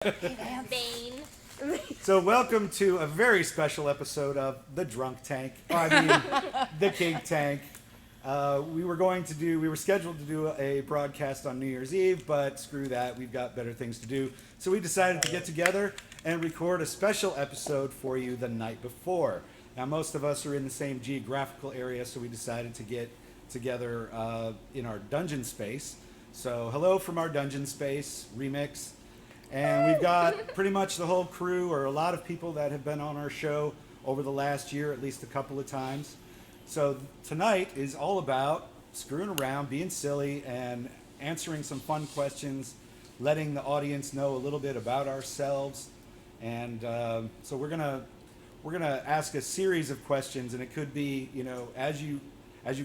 Bane. So welcome to a very special episode of The Drunk Tank. The Kink Tank. We were scheduled to do a broadcast on New Year's Eve, but screw that, we've got better things to do. So we decided to get together and record a special episode for you the night before. Now most of us are in the same geographical area, so we decided to get together in our dungeon space. So hello from our dungeon space, Remix. And we've got pretty much the whole crew, or a lot of people that have been on our show over the last year, at least a couple of times. So tonight is all about screwing around, being silly, and answering some fun questions, letting the audience know a little bit about ourselves. And so we're gonna ask a series of questions, and it could be, as you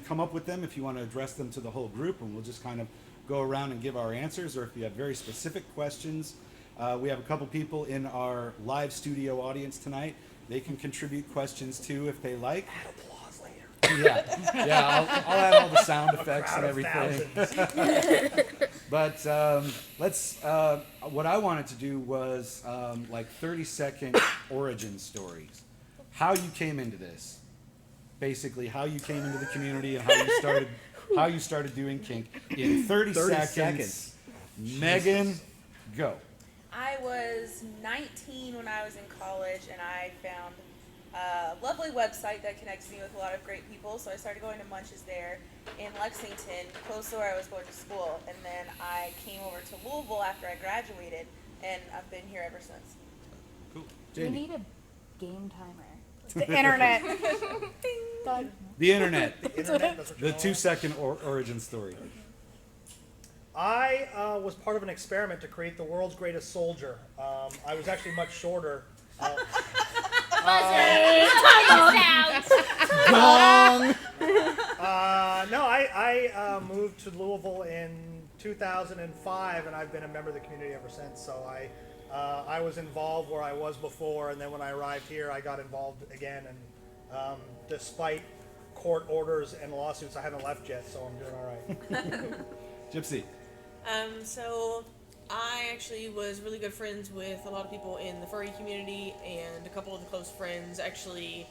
come up with them, if you want to address them to the whole group, and we'll just kind of go around and give our answers, or if you have very specific questions. We have a couple people in our live studio audience tonight. They can contribute questions too if they like. Add applause later. Yeah, I'll add all the sound effects and everything. But what I wanted to do was like 30-second origin stories. How you came into this. Basically, how you came into the community and how you started doing kink in 30 seconds. Megan, go. I was 19 when I was in college, and I found a lovely website that connects me with a lot of great people. So I started going to Munches there in Lexington, close to where I was going to school. And then I came over to Louisville after I graduated, and I've been here ever since. Cool. We Jamie. need a game timer. The internet. The internet. That's what The 2-second origin story. I was part of an experiment to create the world's greatest soldier. I was actually much shorter. I moved to Louisville in 2005, and I've been a member of the community ever since. So I was involved where I was before, and then when I arrived here, I got involved again. And despite court orders and lawsuits, I haven't left yet, so I'm doing all right. Gypsy. So I actually was really good friends with a lot of people in the furry community, and a couple of the close friends actually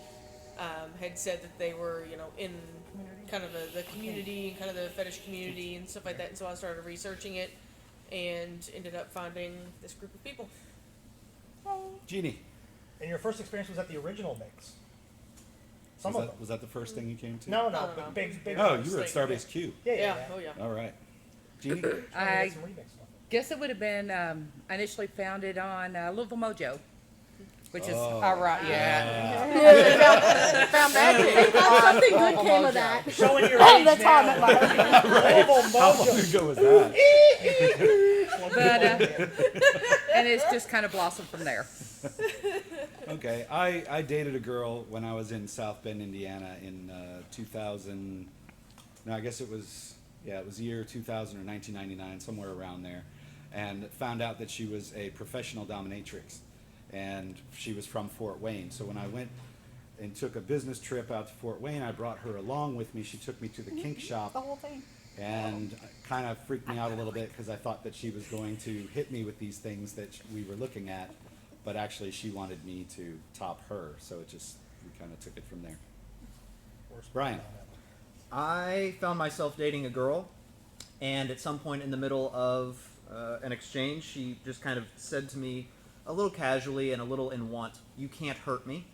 had said that they were, in kind of the community, and kind of the fetish community and stuff like that. And so I started researching it and ended up finding this group of people. Jeannie. And your first experience was at the original mix. Was that the first thing you came to? No, No. but big. Oh, you were at Starbase Q. Yeah. Oh yeah. All right. Jeannie? I Some remix stuff. guess it would have been, I initially found it on Louisville Mojo, which is, Oh. right, yeah. Found that. Something good Louisville came Mojo. of that. Showing your age That's how I now. met my husband. Louisville How long Mojo. ago was that? But, and it's just kind of blossomed from there. Okay, I dated a girl when I was in South Bend, Indiana in 2000. No, I guess it was year 2000 or 1999, somewhere around there, and found out that she was a professional dominatrix, and she was from Fort Wayne. So when I went and took a business trip out to Fort Wayne, I brought her along with me. She took me to the kink shop. The whole thing. And kind of freaked me out a little bit because I thought that she was going to hit me with these things that we were looking at, but actually she wanted me to top her, so we kind of took it from there. Brian. I found myself dating a girl, and at some point in the middle of an exchange, she just kind of said to me, a little casually and a little in want, "You can't hurt me."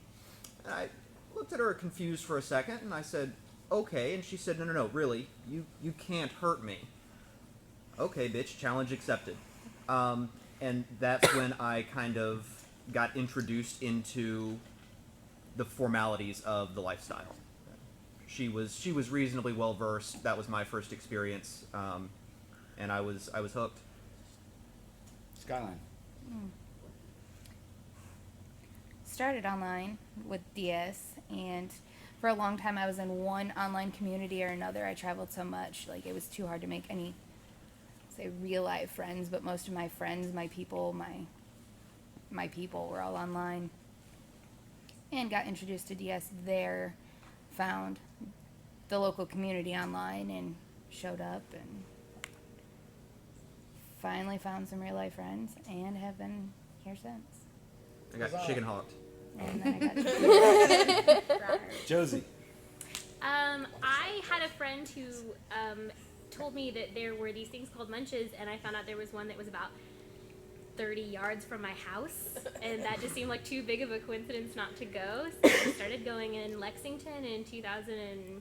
And I looked at her confused for a second, and I said, "Okay," and she said, no, really, you can't hurt me." "Okay, bitch, challenge accepted." And that's when I kind of got introduced into the formalities of the lifestyle. She was reasonably well versed. That was my first experience, and I was hooked. Skyline. Started online with DS, and for a long time I was in one online community or another. I traveled so much, like it was too hard to make any, say, real life friends, but most of my friends, my people were all online. And got introduced to DS there, found the local community online and showed up and finally found some real life friends and have been here since. I got chicken hawked. And then I got Josie. I had a friend who told me that there were these things called munches, and I found out there was one that was about 30 yards from my house, and that just seemed like too big of a coincidence not to go. So I started going in Lexington in 2009,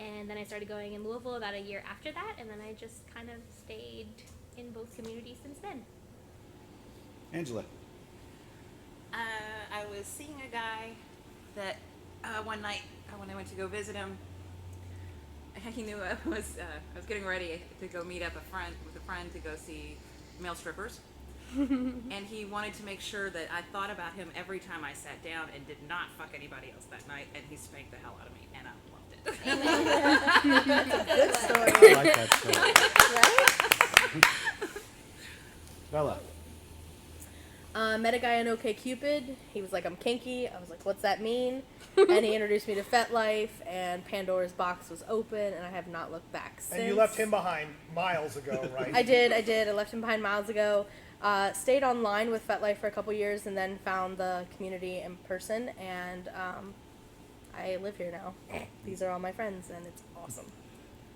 and then I started going in Louisville about a year after that, and then I just kind of stayed in both communities since then. Angela. I was seeing a guy that one night when I went to go visit him, he knew I was getting ready to go meet up with a friend to go see male strippers, and he wanted to make sure that I thought about him every time I sat down and did not fuck anybody else that night, and he spanked the hell out of me, and I loved it. Good story. I like that story. Bella. Met a guy on OkCupid. He was like, I'm kinky. I was like, what's that mean? And he introduced me to FetLife, and Pandora's box was open, and I have not looked back since. And you left him behind miles ago, right? I did. I left him behind miles ago. Stayed online with FetLife for a couple years, and then found the community in person, and I live here now. These are all my friends, and it's awesome.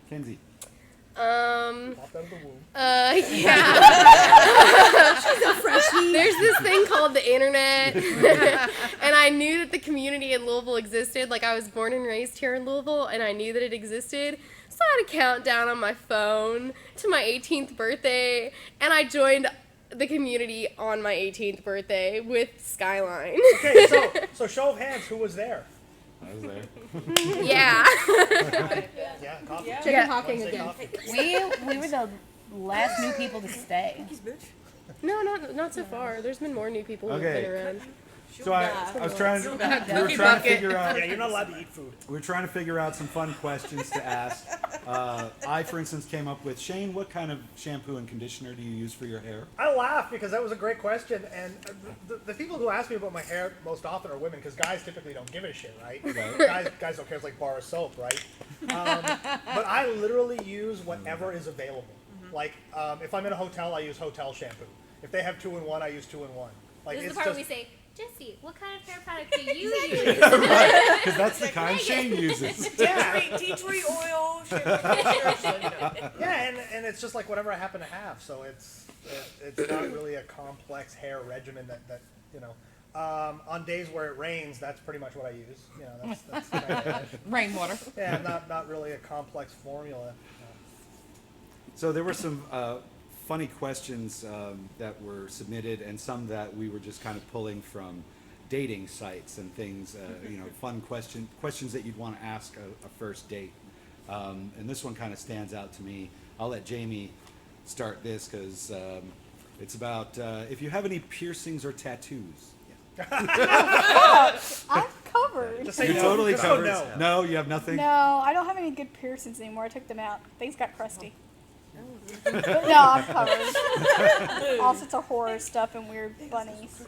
Kenzie. Popped out of the womb. Yeah. There's this thing called the internet, and I knew that the community in Louisville existed. Like, I was born and raised here in Louisville, and I knew that it existed. So I had a countdown on my phone to my 18th birthday, and I joined the community on my 18th birthday with Skyline. Okay, so show of hands, who was there? I was there. Yeah. Yeah, coffee. Chicken hawking Wednesday again. coffee. we were the last new people to stay. No, not so far. There's been more new people who've Okay. been around. So I was trying to, we were Cookie trying to bucket. figure out, Yeah, you're not allowed to eat food. we were trying to figure out some fun questions to ask. I, for instance, came up with, Shane, what kind of shampoo and conditioner do you use for your hair? I laugh because that was a great question, and the people who ask me about my hair most often are women, because guys typically don't give a shit, right? Guys don't care. It's like bar of soap, right? But I literally use whatever is available. Like, if I'm in a hotel, I use hotel shampoo. If they have 2-in-1, I use 2-in-1. Like, This is it's the part where just we say, Jesse, what kind of hair product do you use? Because that's the kind Shane uses. Tea tree oil, shampoo. yeah, and it's just like whatever I happen to have. So it's not really a complex hair regimen that you know. On days where it rains, that's pretty much what I use. You know, that's kind of, Rainwater. yeah, not really a complex formula. So there were some funny questions that were submitted, and some that we were just kind of pulling from dating sites and things. You know, fun questions that you'd want to ask a first date. And this one kind of stands out to me. I'll let Jamie start this because it's about if you have any piercings or tattoos. I'm covered. Just say You're no. totally Just go covered. no. No, you have nothing. No, I don't have any good piercings anymore. I took them out. Things got crusty. But no, I'm covered. All sorts of horror stuff and weird bunnies.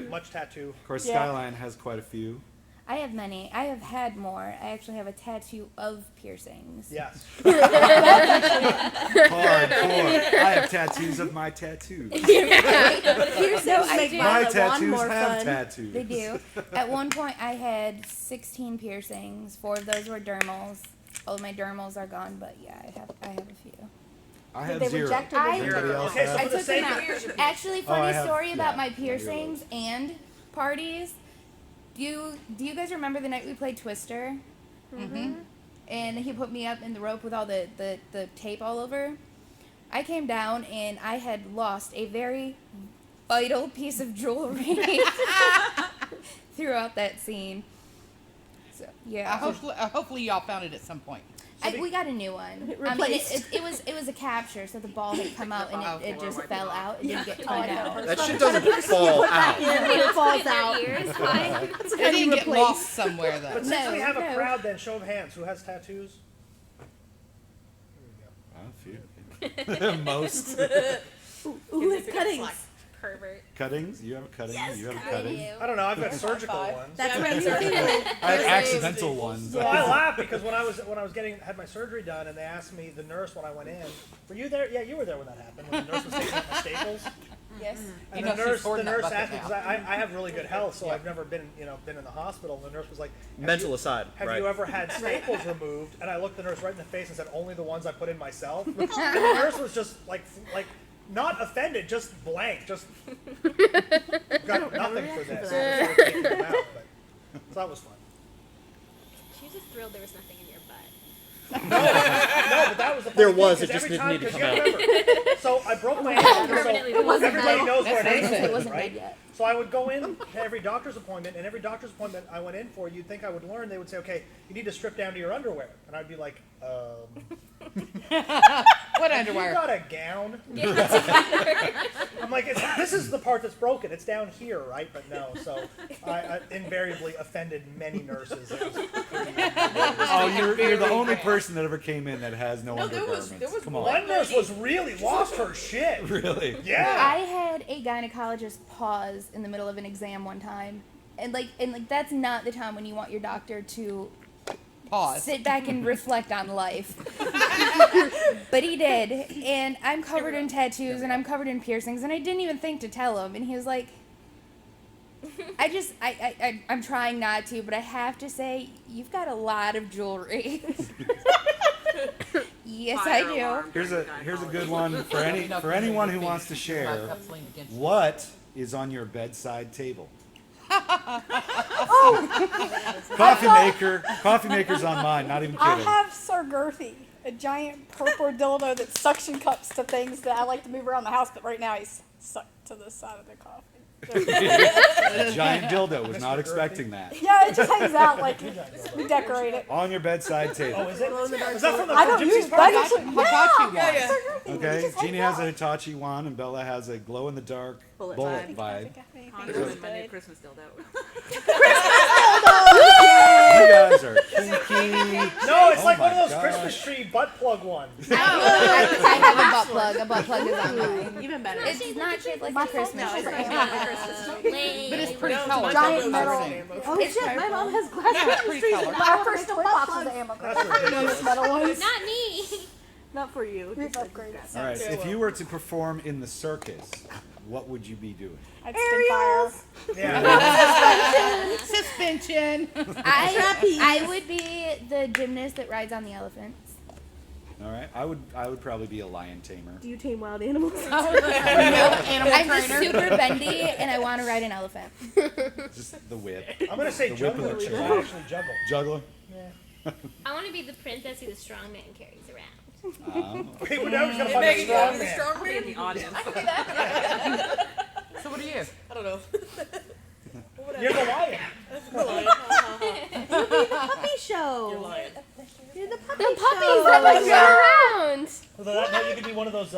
Much tattoo. Of course, Yeah. Skyline has quite a few. I have many. I have had more. I actually have a tattoo of piercings. Yes. Hardcore. I have tattoos of my tattoos. Piercings make My my lawn tattoos more have fun. tattoos. They do. At one point, I had 16 piercings. 4 of those were dermals. All of my dermals are gone, but yeah, I have a few. I Did have they zero. reject or I- did Anybody else Okay, so have? I for the took them sake out. of Actually, Oh, I funny have- story about yeah, my yeah, piercings and parties. Do you guys remember the night we played Twister? Mm-hmm. And he put me up in the rope with all the tape all over. I came down and I had lost a very vital piece of jewelry throughout that scene. So yeah, Hopefully y'all found it at some point. we got a new one. I mean, Replaced. it was a capture, so the ball had come out and it just fell out. It didn't get Oh, I torn know. out. That shit doesn't fall out. It falls out. Ears, fine. It didn't get lost somewhere though. But since we have a no. crowd, then show of hands. Who has tattoos? A few. Most. Ooh, it's cuttings. Pervert. Cuttings? You have a cutting? You have a I cutting? do. I don't know. I've got surgical ones. That's Yeah, what I'm me too. saying. I have accidental ones. Well, I laugh because when I was had my surgery done, and they asked me, the nurse when I went in, were you there? Yeah, you were there when that happened. When the nurse was taking out my staples. Yes. And You the know she's nurse, hoarding that bucket asked me now. because I have really good health, so I've never been in the hospital. And the nurse was like, Mental aside, have right? you ever had staples removed? And I looked the nurse right in the face and said, only the ones I put in myself. And the nurse was just like not offended, just blank, just got nothing for this. So I started taking them out, so that was fun. She was just thrilled there was nothing in your butt. No, but that was the There funny was, thing, it 'cause just every didn't time, need to 'cause come you out. gotta remember, so I broke my ankle, Permanently so wasn't everybody dead. knows where an That's ankle it is, wasn't right? dead yet. So I would go in to every doctor's appointment, and every doctor's appointment I went in for, you'd think I would learn, they would say, okay, you need to strip down to your underwear. And I'd be like, What you underwear? got a gown? I'm like, this is the part that's broken. It's down here, right? But no. So I invariably offended many nurses. It was pretty Oh, you're the only person that ever came in that has no, No, there undergarments. was Come on. One nurse was really lost her shit. Really? Yeah. I had a gynecologist pause in the middle of an exam one time, and that's not the time when you want your doctor to Pause. sit back and reflect on life. But he did, and I'm covered in tattoos and I'm covered in piercings, and I didn't even think to tell him, and he was like, I'm trying not to, but I have to say, you've got a lot of jewelry. Yes, I Fire do. alarm Here's a gynecologist. good one for anyone who wants to share. What is on your bedside table? Coffee maker's on mine. Not even I kidding. have Sir Girthy, a giant purple dildo that suction cups to things that I like to move around the house, but right now he's stuck to the side of the coffee. A giant dildo. Was not expecting that. Yeah, it just hangs out like we decorate it. On your bedside table. Oh, is it? Is that from the I don't Gypsy's use party? that. Hitachi Yeah, one. yeah. Sir Girthy. Okay, It just Jeannie hangs has a out. Hitachi wand, and Bella has a glow-in-the-dark Bullet bullet vibe. vibe. Honestly, my new Christmas dildo. You guys are kinky. No, it's Oh like one my of those gosh. Christmas tree butt plug ones. I have a butt plug. A butt plug is on mine. Even better. It's not shaped like a Christmas No, it's tree. not a Christmas tree. But it's pretty No, color. giant It's metal. interesting. It's My purple. mom has Yeah, glass it's pretty color. Our first butt box is ammo. That's ridiculous. Metal ones. Not me. Not for you. We've upgraded. All right, if you were to perform in the circus, what would you be doing? I'd spit fire. Yeah. Suspension. I would be the gymnast that rides on the elephants. All right, I would probably be a lion tamer. Do you tame wild animals? Animal I'm just trainer. super bendy, and I want to ride an elephant. Just the whip. I'm gonna say The whip and juggler the because chair. I actually juggle. Juggler. I want to be the princess who the strong man carries around. Okay, we're now just gonna find a Megan, you want strong to be the man. strong I'll be in man? the audience. So what are you? I don't know. What would I You're be? the lion. Puppy show. You're lying. You're the puppy The puppies that like run around. Although that you could be one of those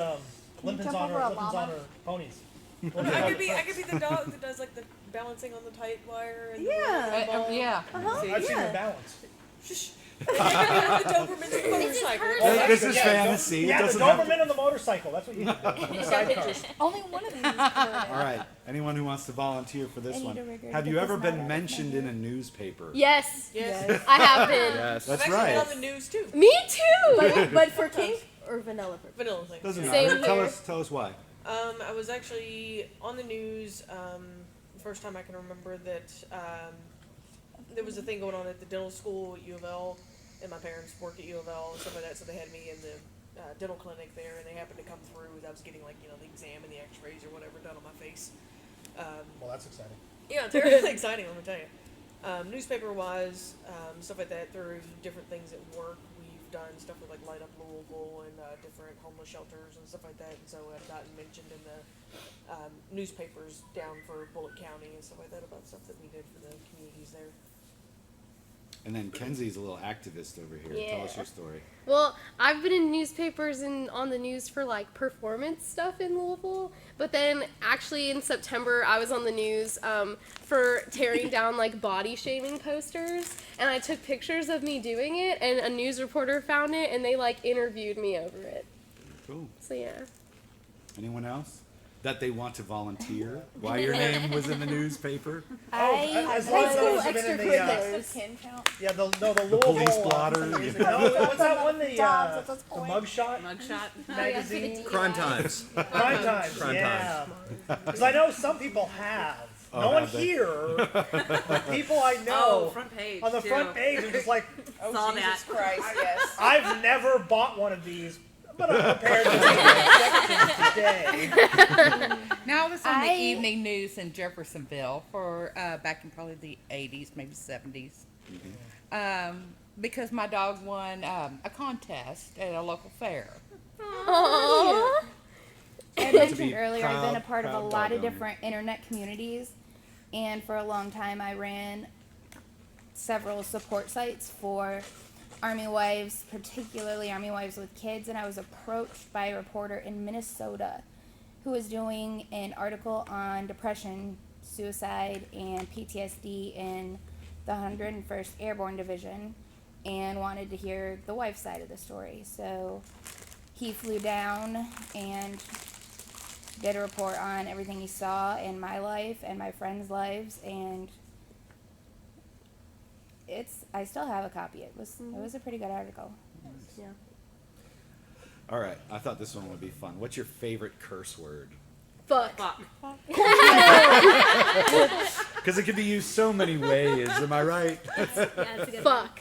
limpins jump on over a her llama? ponies. I could be the dog that does like the balancing on the tight wire and Yeah. the ball. Yeah. I've seen her balance. Shush. the Doberman's motorcycle. This is fantasy. It Yeah, the doesn't have to- Doberman on the motorcycle. That's what you need to do. The sidecar. Only one of these is All converted. right, anyone who wants to volunteer for this I need one, a rigger have to you get ever this been knot out. mentioned in a newspaper? Yes, Yes. I have been. Yes, I've that's actually been right. on the news too. Me too. But for kink or vanilla? Vanilla thing. Doesn't Same matter. here. Tell us why. I was actually on the news. First time I can remember that there was a thing going on at the dental school at U of L, and my parents work at U of L and stuff like that. So they had me in the dental clinic there, and they happened to come through. I was getting like the exam and the X-rays or whatever done on my face. Well, that's exciting. Yeah, it's really exciting. Let me tell you. Newspaper-wise, stuff like that. Through different things at work, we've done stuff with like Light Up Louisville and different homeless shelters and stuff like that. And so I've gotten mentioned in the newspapers down for Bullitt County and stuff like that about stuff that we did for the communities there. And then Kenzie's a little activist over here. Tell us your story. Well, I've been in newspapers and on the news for like performance stuff in Louisville, but then actually in September I was on the news for tearing down like body shaming posters, and I took pictures of me doing it, and a news reporter found it, and they like interviewed me over it. Cool. So yeah. Anyone else? that they want to volunteer? Why your name was in the newspaper? As long High as school those have been in the extracurriculars. Kin count? the Louisville police blotter. No, what's that one? The Jobs at this the point. mugshot Mugshot. magazine. Crime Times. Crime Times. Crime Yeah. Because I know some people have. Oh, No one have they? here, but people I Oh, know front page. on the too. front page are just like, Oh, Saw Jesus that. Christ, yes. I've never bought one of these, but I'm prepared to take acceptance today. Now I was on the I- evening news in Jeffersonville for back in probably the 80s, maybe 70s. Because my dog won a contest at a local fair. Aww. I be mentioned earlier, I've been a part of a proud lot dog of owner. different internet communities, and for a long time I ran several support sites for Army wives, particularly Army wives with kids, and I was approached by a reporter in Minnesota who was doing an article on depression, suicide, and PTSD in the 101st Airborne Division and wanted to hear the wife's side of the story. So he flew down and did a report on everything he saw in my life and my friends' lives, and I still have a copy. It was a pretty good article. All right, I thought this one would be fun. What's your favorite curse word? Fuck. Fuck. Because it can be used so many ways. Am I right? Yeah, that's a good Fuck.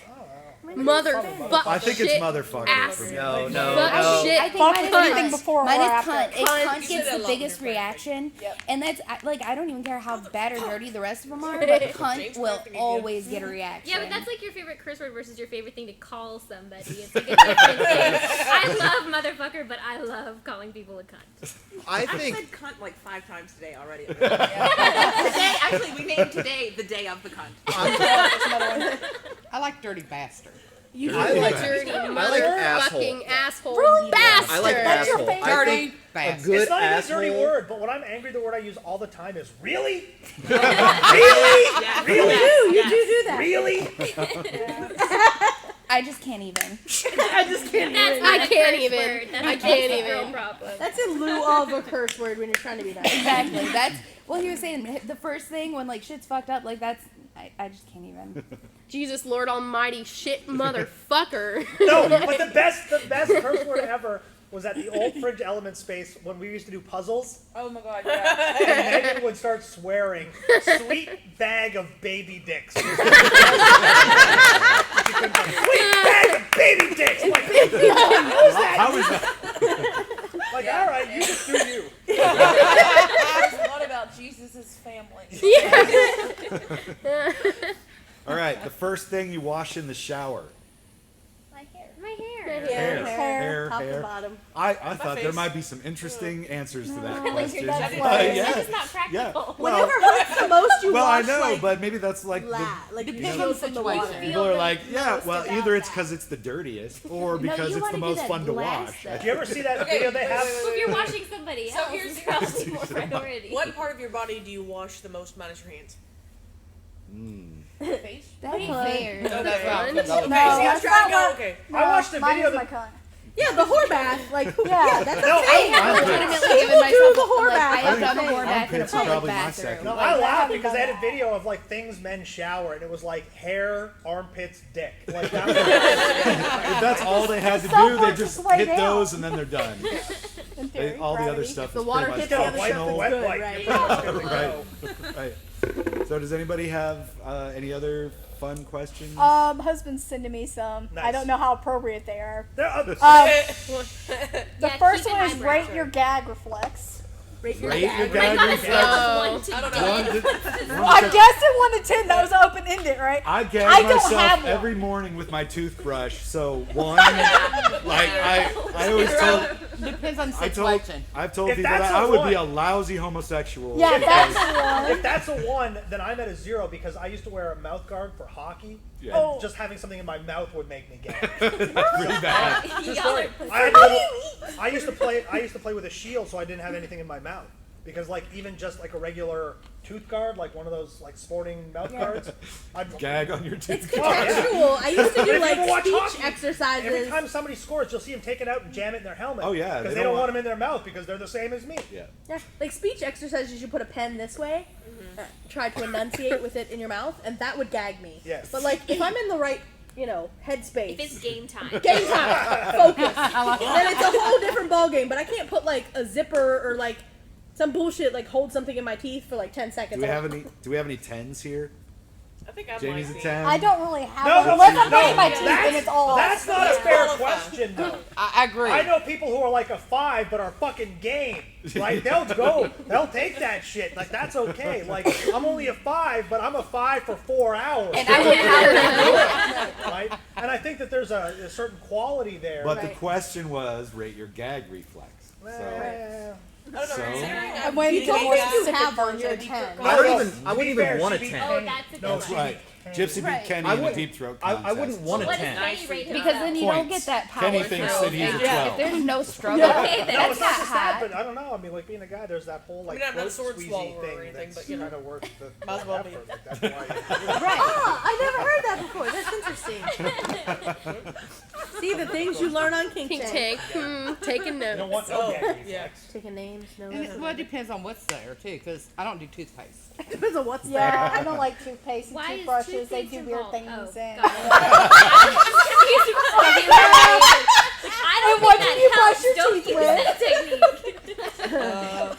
Motherfucker. I think it's shit, motherfucker ass. for me. No, Fuck no. shit. I think Fuck mine is is anything cunt. before Mine or is after? cunt. If Cunt. cunt You gets said the it biggest longer, reaction, Yep. and that's I don't even care how bad or dirty the rest of them are, but cunt James will Franco, you always get a reaction. Yeah, but that's like your favorite curse word versus your favorite thing to call somebody. It's like a different thing. I love motherfucker, but I love calling people a cunt. I I think said cunt like 5 times today already. Today, actually, we named today the day of the cunt. I like dirty bastard. You I like- dirty like motherfucking asshole. Really? Bastard. I like That's your asshole. favorite. I Dirty think a bastard. good It's not even a asshole. dirty word, but when I'm angry, the word I use all the time is really, Yes. really, You do that. really. I just can't even. I just can't That's even. not I a can't curse even. word. That's I a can't basic girl even. problem. That's in lieu of a curse word when you're trying to be nice. Exactly. That's he was saying. The first thing when like shit's fucked up, like that's I just can't even. Jesus Lord Almighty shit motherfucker. No, but the best curse word ever was at the old Fringe Element space when we used to do puzzles, Oh my god, yeah. and Megan would start swearing, "Sweet bag of baby dicks." Sweet bag of baby dicks. Like, How is that? like, all right, you just do you. What about Jesus' family? All right, the first thing you wash in the shower. My hair. Hair, top hair. to bottom. I thought there face. might be some interesting answers to that No, question. that's Yeah, why. yeah. That's just not practical. Well, Whatever hurts the most, you well, I wash, know, like, but maybe that's like the, like you Depends shield on the from the water. situation. people are like, the yeah, most well, about either it's that. because it's the dirtiest or because you it's wanna the do most that fun to glass wash. stuff. Do you ever see that Okay, video they have? If you're washing somebody So else, here's- it's probably more priority. What part of your body do you wash the most minus your hands? Face? That's Cunt. fair. Okay. Fun. No, See, I was that's trying to not go. what- Okay. I watched a mine video is my that. cunt. Yeah, the whore bath. Like, yeah, that's No, I have I'm legitimately People given myself do the whore like, bath. I have I done a think whore bath in a armpits are public probably my bathroom. second. No, Like, I I laughed haven't because they done had a that. video of like things men shower, and it was like hair, armpits, dick. Like that was If that's all they had to Some do, they parts just just way hit down. those and then they're done. in theory. All the other gravity. stuff The is water pretty hits much the got other wipe stuff the is wet good, wipe. right? You're pretty much good to Right. go. Right. So does anybody have any other fun questions? Husband's sending me some. I Nice. don't know how appropriate they are. There- The Yeah, first keep one an is eyebrow. rate your gag reflex. Rate your Oh my gag god, reflex. it's not 1 to I don't 10. know. I'm guessing 1 to 10. That was open ended, right? I gag I don't myself have one. every morning with my toothbrush. So one, like I always told, Depends on the I told, situation. I've told If people that's that I a would be a one- lousy homosexual. Yeah, that's because- the one. If that's a 1, then I'm at a 0 because I used to wear a mouth guard for hockey. Yeah. And just having something in my mouth would make me gag. pretty bad. True Y'all story. are I, had How do little- you eat? I used to play with a shield, so I didn't have anything in my mouth. because like even just like a regular tooth guard, like one of those like sporting mouth guards, I'd Gag on your It's tooth. contextual. I used to But do if you like ever watch speech hockey, exercises. Every time somebody scores, you'll see them take it out and jam it in their helmet. Oh, yeah, because they they don't don't want want- them in their mouth because they're the same as me. Yeah. Yeah, like speech exercises, you put a pen this way, try to enunciate with it in your mouth, and that would gag me. Yes. But like if I'm in the right, headspace, If it's game time. game time, focus, then it's a whole different ball game. But I can't put like a zipper or like some bullshit like hold something in my teeth for like 10 seconds. Do we have any 10s here? I think I Jamie's might a be. 10. I don't really have No, one. no, Unless I'm no, brushing my teeth that's- and it's all That's not a fair question, though. I agree. I know people who are like a 5 but are fucking game. Like they'll take that shit. Like that's okay. Like I'm only a 5, but I'm a 5 for 4 hours. And I will power through it. Right? And I think that there's a certain quality there. But the Right. question was rate your gag reflex. So I don't know. So? Considering And I'm when you eating don't a think you cat, have one, you're a deep 10. throat I No, don't no, even. I to wouldn't be even fair, want a she beat 10. Oh, that's a good No, one. she right. beat Gypsy beat Right. Kenny I in the wouldn't- deep throat I contest. wouldn't want a What does 10. Kenny rate himself? Because then you don't Points. get that power Kenny thinks through. that he's a Yeah. 12. There's no struggle. No, Okay, it's that's not not just that, hot. but I don't know. I mean, like being a guy, there's that whole like I'm not a throat sword squeezy swallower or thing anything, that's but, you know. kind of worth the Might as well be. effort. Like, that's why. Ah, I never heard that before. That's interesting. See the things you learn on Kink Pink Tank. tank. Taking You don't notes. want no gag Yeah. reflex. Taking names, no. And it, well, it depends on what's there too, because I don't do toothpaste. Depends on what's Yeah, I don't like toothpaste and Why is toothbrushes. They toothpaste do weird involved? things. Oh, And got I don't what think do you that brush your helps. teeth Don't use that technique.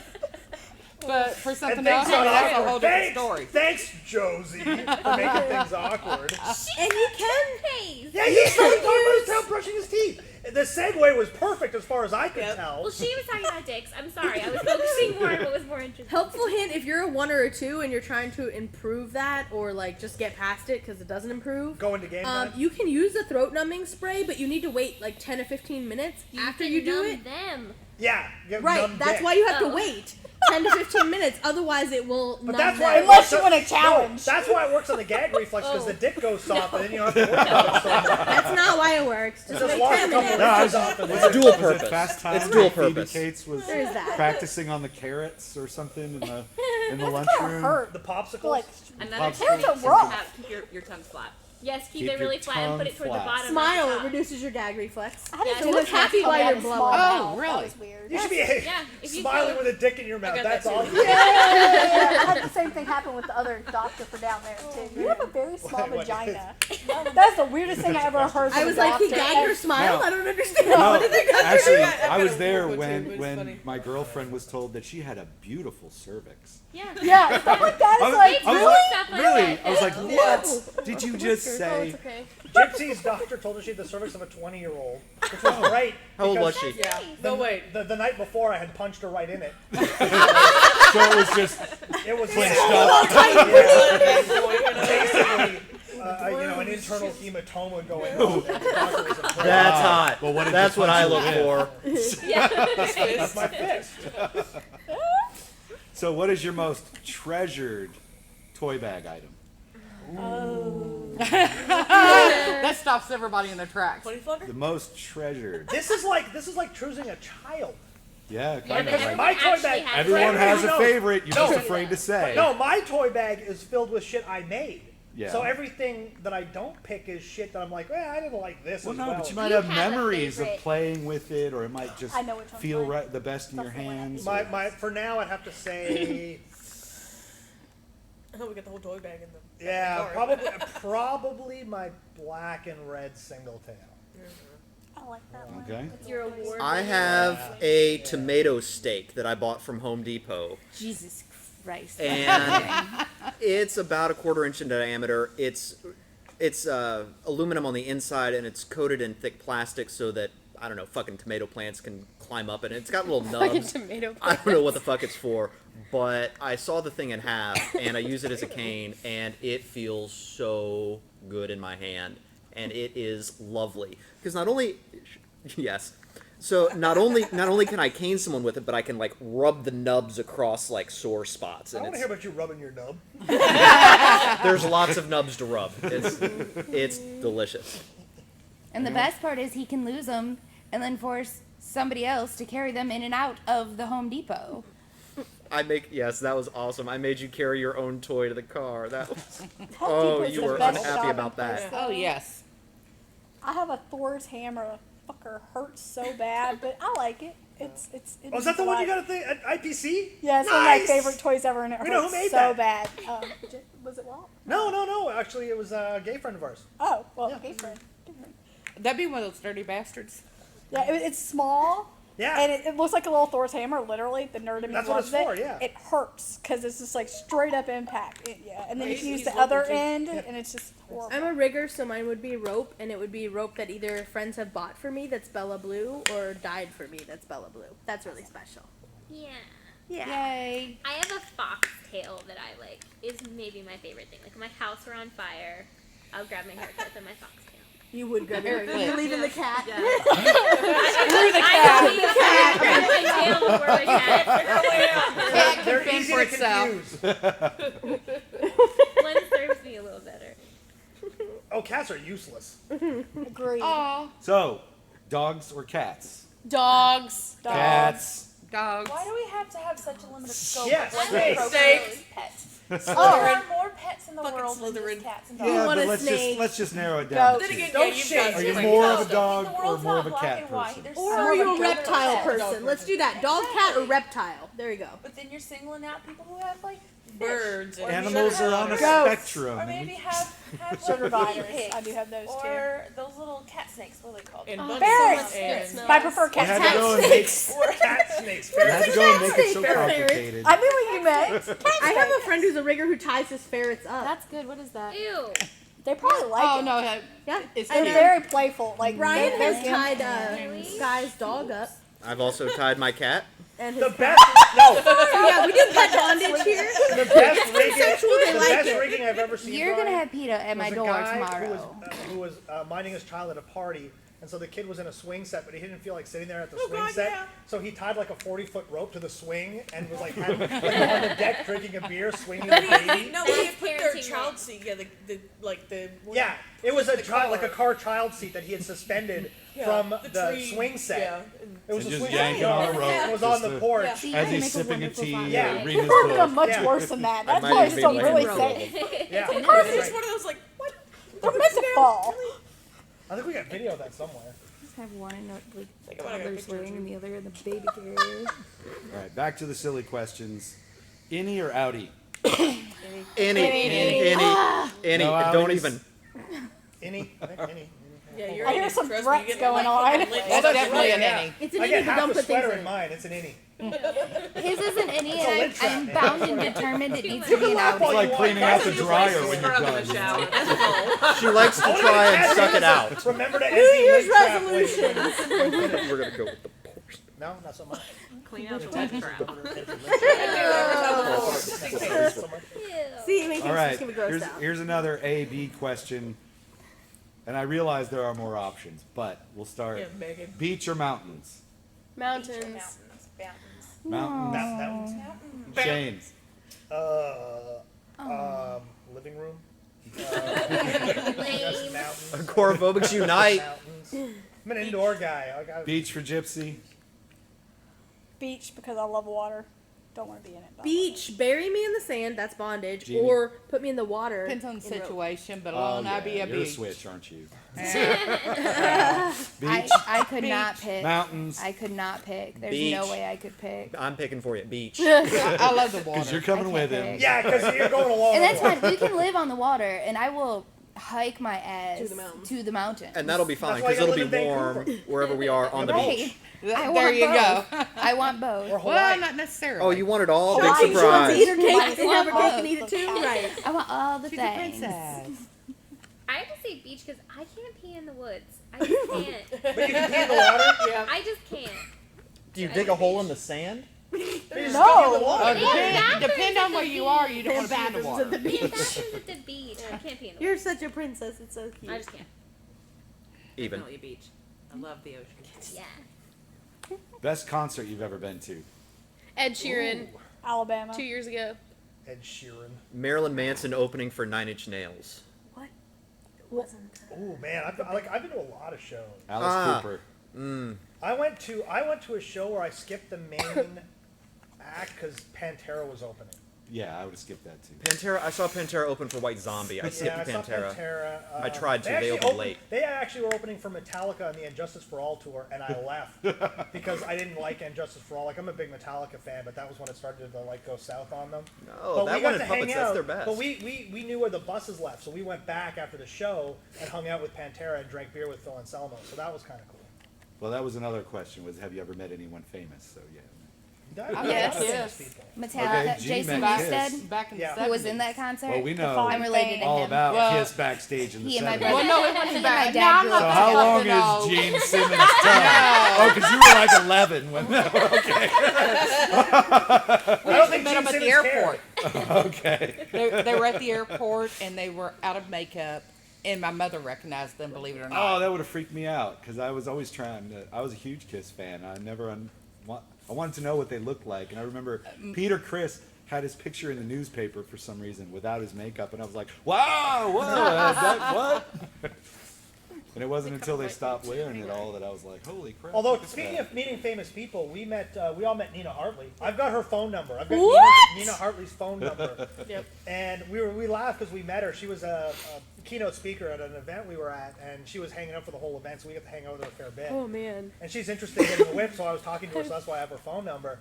But for And something things else, got that's a awkward. whole different story. Thanks, Josie, for making things awkward. And you can. Toothpaste. Yeah, he's talking about his tail brushing his teeth. The segue was perfect as far as I could Yep. tell. Well, she was talking about dicks. I'm sorry. I was focusing more on what was more interesting. Helpful hint if you're a 1 or a 2 and you're trying to improve that or like just get past it because it doesn't improve. Go into game time. You can use the throat numbing spray, but you need to wait like 10 to 15 minutes after you do it. Them. Yeah, get Right, numb that's dick. why you have Oh. to wait 10 to 15 minutes. Otherwise, it will. But numb that's why them. it Unless works you on- want a challenge. No, that's why it works on the gag reflex because Oh. the dick goes soft and then you don't have to worry about it so much. That's not why it works. Just Just wait wash 10 a couple minutes. No, I inches was- off and It's then dual Was it purpose. Fast Time? It's dual Phoebe purpose. Cates was There's that. practicing on the carrots or something in the That's kind of lunchroom. hurt. the popsicles. Like, Another Pops- technique Carrots is are to rough. keep your tongue flat. Yes, keep Keep it really your flat and put it tongue toward the flat. bottom. Smile. Not It the top. reduces your gag reflex. I had Yeah, to so do look this happy once while when I you're had a blowing. small Oh, mouth. really? That was weird. You should be Yeah, if you smiling go- with a dick in your mouth. got That's that all. too. Yeah, I had the same thing happen with the other doctor for down there too. You have a very small What? vagina. That's the weirdest thing I ever heard. I from was a like, he doctor. gagged her smile. No. I don't understand. No, What did they got actually, I've got I was a there World War II, when but it's when funny. my girlfriend was told that she had a beautiful cervix. Yeah. Yeah, stuff like that I is was, like, I was really? Stuff like really? that. I was like, what did you just Oh, say? it's okay. Gypsy's doctor told her she had the cervix of a 20-year-old, which was great. How old was because she? Yeah. No, wait. The night before, I had punched her right in it. So it was just It was clinched yeah, up. basically, an internal hematoma going on. And the doctor was impressed. That's hot. Well, what did That's you what I punch her look with? for. That's my fist. So what is your most treasured toy bag item? That stops everybody in their tracks. Funny flugger? The most treasured. This is like choosing a child. Yeah, Yeah, kind but of. everyone My toy actually bag- has Everyone it. has a No. favorite. You're just No. afraid to say. No, my toy bag is filled with shit I made. Yeah. So everything that I don't pick is shit that I'm like, I didn't like this Well, as no, well. but you might You have have a memories of favorite. playing with it, or it might just I know which one's feel mine. right, the best in your Stuff like that. hands. My for now, I'd have to say, Oh, we got the whole toy bag in them. yeah, probably my black and red single tail. I like that one. Okay. It's your award. I have a tomato steak that I bought from Home Depot, Jesus Christ. and it's about a 1/4 inch in diameter. It's aluminum on the inside, and it's coated in thick plastic so that I don't know, fucking tomato plants can climb up, and it's got little Fucking nubs. tomato I don't know what the fuck it's for, but I saw the thing in half, and I use it as a cane, and it feels so good in my hand, and it is lovely. Because not only, yes, so not only can I cane someone with it, but I can like rub the nubs across like sore spots, I and want to hear about you rubbing your nub. there's lots of nubs to rub. It's delicious. And the best part is he can lose them and then force somebody else to carry them in and out of the Home Depot. Yes, that was awesome. I made you carry your own toy to the car. That was. Home Oh, Depot's you the were best unhappy shopping about that. place, Oh though. yes. I have a Thor's hammer. The fucker hurts so bad, but I like it. It's. Oh, is that the one you got at the at IPC? Yeah, it's one of my Nice! favorite toys ever, and it We know who hurts made so that. bad. Was it Walt? No. Actually, it was a gay friend of ours. Oh, well, Yeah. gay friend. Gay friend. That'd be one of those dirty bastards. Yeah, it's small. Yeah. And it looks like a little Thor's hammer, literally. The nerd in me That's what loves it's for, it. yeah. It hurts because it's just like straight up impact. And then Right, you use he's the other local, too. end, and it's just horrible. I'm a rigger, so mine would be rope, and it would be rope that either friends have bought for me that's Bella Blue or dyed for me that's Bella Blue. That's really special. Yeah. Yay. I have a foxtail that I like. Is maybe my favorite thing. Like if my house were on fire, I'll grab my haircut with my foxtail. You would grab your Yeah. You're leaving the cat. I grab my tail before my cat. Cat can They're fend easy for to itself. confuse. One serves me a little better. Oh, cats are useless. Agreed. Aw, So, dogs or cats? Dogs. Cats. dogs. Why do we have to have such a limited scope Yes, of what snakes. we procreate as pets? There are more pets in the Fucking world than Slytherin. just cats and dogs. Yeah, want but a snake. let's just narrow it down. Goats. to Then two. again, Don't yeah, you've shade. got Are Are you different more of a types. dog The or world's more not of a black cat and white. person? There's Or some are you a other reptile pets. person? Let's do that. Dog, cat, or reptile. There you go. But then you're singling out people who have like Birds Or and Animals are on a Goats. spectrum. or maybe have Sugar like gliders. guinea pigs. I do have those too. Or those little cat snakes. What are they called? and Oh, bunnies ferrets. and But I prefer You cat had to snakes. go and make, Cat snakes. you had to go and make it so Ferret. complicated. I knew what you meant. I have a friend who's a rigger who ties his ferrets up. That's good. What is that? Ew. They probably like Oh it. no, Yeah. it's They're cute. very playful. Like Ryan they're has cute. tied Really? Sky's dog up. I've also tied my cat. And The his best. No. yeah, we do pet bondage here. The best rigging. consensual, they The like best it. rigging I've ever seen. You're gonna Brian, have PETA at my was a door guy tomorrow. Who was minding his child at a party, and so the kid was in a swing set, but he didn't feel like sitting there at the swing God, set. yeah. So he tied like a 40-foot rope to the swing and was like, on the deck drinking a beer, swinging the baby. No, That's we had put their parenting child right. seat. Yeah, the Yeah, it was a The child, like a car. car child seat that he had suspended Yeah, from the the tree, swing set. yeah, and- It was And a just swing yanking set. on a rope It was just on the to- porch. Yeah. See, As I he's make a sipping a wonderful tea father. Yeah. or You've reading his probably done book. much Yeah. worse than that. That's might probably even be still like really a safe. Yeah, Of it course, was it's great. one of those like, what? They're meant to fall. I think we got video of that somewhere. Just have one in like Think about it, I got a toddler picture swing too. and the other in the baby carrier. All right, back to the silly questions. Innie or outie? Any. No Don't outies. even. Any? I think any. Yeah, you're I hear in it, some trust me, threats you get going like on. fucking lit. That's definitely an Yeah. innie. It's an I innie, get but half don't a put things sweater in in it. mine. It's an innie. His is an innie, a and lid trap. I'm bound and determined it needs to be an laugh It's while outie. like cleaning out the That's dryer when you're Scrub in the done. shower. That's all. She likes to try and suck it out. Remember to New empty Year's lid trap when- resolutions. We're gonna go with the porch. No, not so much. Clean out the wet trap. Just in case. See, it makes All me right, just gonna be grossed out. here's another A/B question, and I realize there are more options, but we'll start. Yeah, Megan. Beach or mountains? Mountains. Mountains. Mountains. Mountains. Mountains. Shane. Living room. Lame. Mountains. Agoraphobics unite. Mountains. I'm an indoor guy. Beach for Gypsy. Beach because I love water. Don't want to be in it. but- Beach, bury me in the sand, that's bondage, Jeannie. or put me in the water. Depends on the in rope. situation, but Oh, alone yeah, I'd be a you're a beach. switch, aren't you? I, Beach. I could not pick. Mountains. I could not pick. There's Beach. no way I could pick. I'm picking for you. Beach. I love the Because you're water. coming I with can't him. pick. Yeah, because you're going along. And that's with it. fine. We can live on the water, and I will hike my ass To the mountains. to the mountain. And that'll be fine That's why because you it'll be gotta live in warm Vancouver. wherever we are on the Right. beach. I There want you both. go. I want both. Or Hawaii. Well, not necessarily. Oh, you want it all? Hawaii. Big She wants to eat her surprise. cake and have her cake and eat it too? Right. I want all the She's a things. princess. I have to say beach because I can't pee in the woods. I just can't. But you can pee in the water. Yeah. I just can't. Do you dig a hole in the sand? You just pee in the No. water. Oh, They have depend on where you are. You don't want to be in the Bathrooms water. at the They have beach. bathrooms at the beach. I can't pee in the You're woods. such a princess. It's so cute. I just can't. Even. Definitely beach. I love the ocean. Yeah. Best concert you've ever been to? Ed Sheeran Alabama. 2 years ago. Ed Sheeran. Marilyn Manson opening for Nine Inch Nails. Oh man, I've been to a lot of shows. Alice Ah. Cooper. I went to a show where I skipped the main act because Pantera was opening. Yeah, I would have skipped that too. Pantera. I saw Pantera open for White Zombie. I skipped I saw Pantera. Pantera. I tried to. They actually opened late. They actually were opening for Metallica on the Injustice for All tour, and I left because I didn't like Injustice for All. Like, I'm a big Metallica fan, but that was when it started to like go south on them. No, but that we got one to and hang Puppets, out. that's their best. But we knew where the buses left, so we went back after the show and hung out with Pantera and drank beer with Phil Anselmo. So that was kind of cool. Well, that was another question: was have you ever met anyone famous? So yeah. Yes. Yes. Metallica, Okay, G Jason meant Newsted, Kiss. Back in Yeah. the who was 70s. in that concert. Well, we know I'm related to all him. about Well, Kiss backstage in the He and my 70s. brother. Well, no, it He wasn't and back. my dad No, I'm grew not So up how talking long about is no. Gene Simmons' time? Oh, because you were like 11 when that. Okay. We I don't think met them Gene at the Simmons airport. Okay. They were at the airport and they were out of makeup, and my mother recognized them. Believe it or not. Oh, that would have freaked me out because I was always trying to. I was a huge Kiss fan. I wanted to know what they looked like, and I remember Peter Criss had his picture in the newspaper for some reason without his makeup, and I was like, "Wow, what?" And it wasn't until they stopped wearing it all that I was like, "Holy crap!" Although, look at speaking that." of meeting famous people, we all met Nina Hartley. I've got her phone number. I've got What? Nina Hartley's phone number. Yep. And we laughed because we met her. She was a keynote speaker at an event we were at, and she was hanging out for the whole event, so we got to hang out with her a fair bit. Oh man. And she's interested in getting a whip, so I was talking to her, so that's why I have her phone number.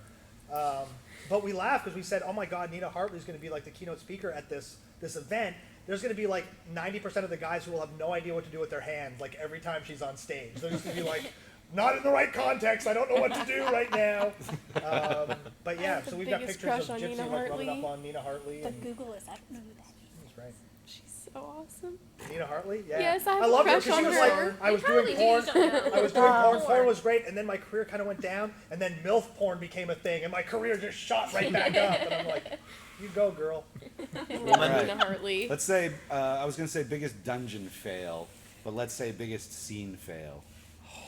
But we laughed because we said, "Oh my God, Nina Hartley's going to be like the keynote speaker at this event." There's going to be like 90% of the guys who will have no idea what to do with their hands, like every time she's on stage. They're just going to be like, "Not in the right context. I don't know what to do right now." But yeah, have so the we've got biggest pictures crush of on Gypsy Nina like rubbing Hartley. up on Nina Hartley. But And Google is. I don't know who that is. that's right. She's so awesome. Nina Hartley, yeah. Yes, I have a love her crush because she on was her. like, I was doing probably porn. do, you don't know. I was doing porn. Porn. Porn was great, and then my career kind of went down, and then MILF porn became a thing, and my career just shot right back up. And I'm like, "You go, girl." All right. Nina Hartley. Let's say I was going to say biggest dungeon fail, but let's say biggest scene fail.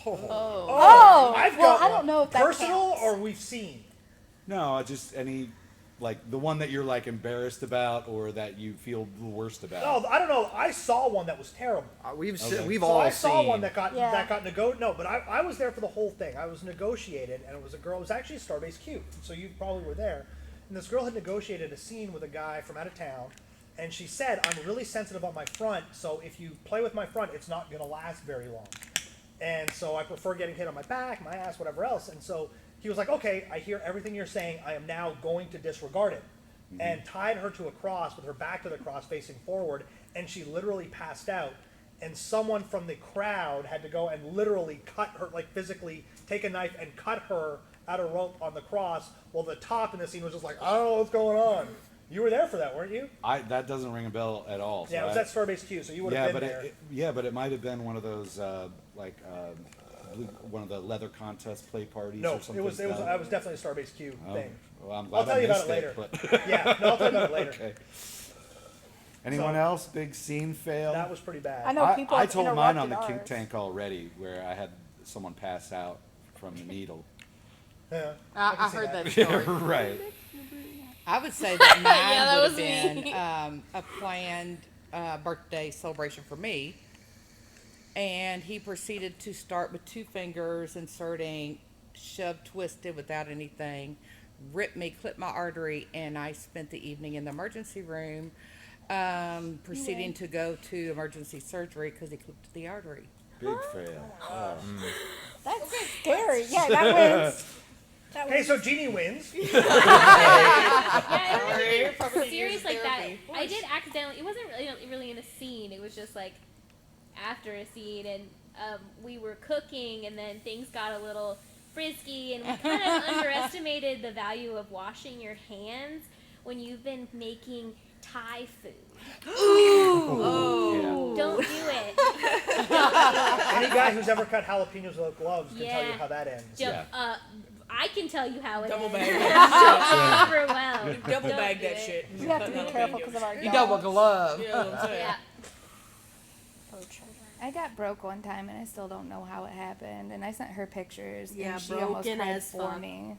Oh, I've well, got I one. don't know if that personal counts. or we've seen. No, just any, like the one that you're like embarrassed about or that you feel the worst about. No, I don't know. I saw one that was terrible. We've Okay. we've So all I saw seen. one that got Yeah. No, but I was there for the whole thing. I was negotiated, and it was a girl. It was actually Starbase Q, so you probably were there. And this girl had negotiated a scene with a guy from out of town, and she said, "I'm really sensitive on my front, so if you play with my front, it's not going to last very long. And so I prefer getting hit on my back, my ass, whatever else." And so he was like, "Okay, I hear everything you're saying. I am now going to disregard it." And tied her to a cross with her back to the cross facing forward, and she literally passed out. And someone from the crowd had to go and literally cut her, like physically take a knife and cut her out of rope on the cross, while the top in the scene was just like, "I don't know what's going on." You were there for that, weren't you? That doesn't ring a bell at all. So Yeah, it was at Starbase Q, so you would have been there. But it might have been one of those one of the leather contest play parties No, or something. it was. I was definitely a Starbase Q Oh, thing. well, I'm I'll glad tell I you about missed it later. but- Yeah, no, I'll tell you about it later. Okay. Anyone So- else? Big scene fail? That was pretty bad. I know people I have told mine on the interrupted Kink ours. Tank already, where I had someone pass out from the needle. Yeah, I can see heard that. that Yeah, story. right. I would say that mine Yeah, that would was have me. been a planned birthday celebration for me. And he proceeded to start with 2 fingers, inserting, shove, twisted without anything, ripped me, clipped my artery, and I spent the evening in the emergency room, proceeding to go to emergency surgery because he clipped the artery. Big fail. Oh. That's scary. Yeah, that wins. That Okay, wins. so Jeannie wins. Yeah, it was serious like that. I did accidentally. It wasn't really in a scene. It was just like after a scene, and we were cooking, and then things got a little frisky, and we kind of underestimated the value of washing your hands when you've been making Thai food. Oh. Don't do it. Any guy who's ever cut jalapenos without gloves can tell you Yeah. how that ends. Don't- I can tell you how it Double ends. bag Super well. Double Don't bag do that it. shit. We have to be careful because of our You double dogs. glove. Yeah, that's what I'm saying. Yeah. Poor children. I got broke one time and I still don't know how it happened. And I sent her pictures. Yeah, and she almost broken cried as for fuck. me.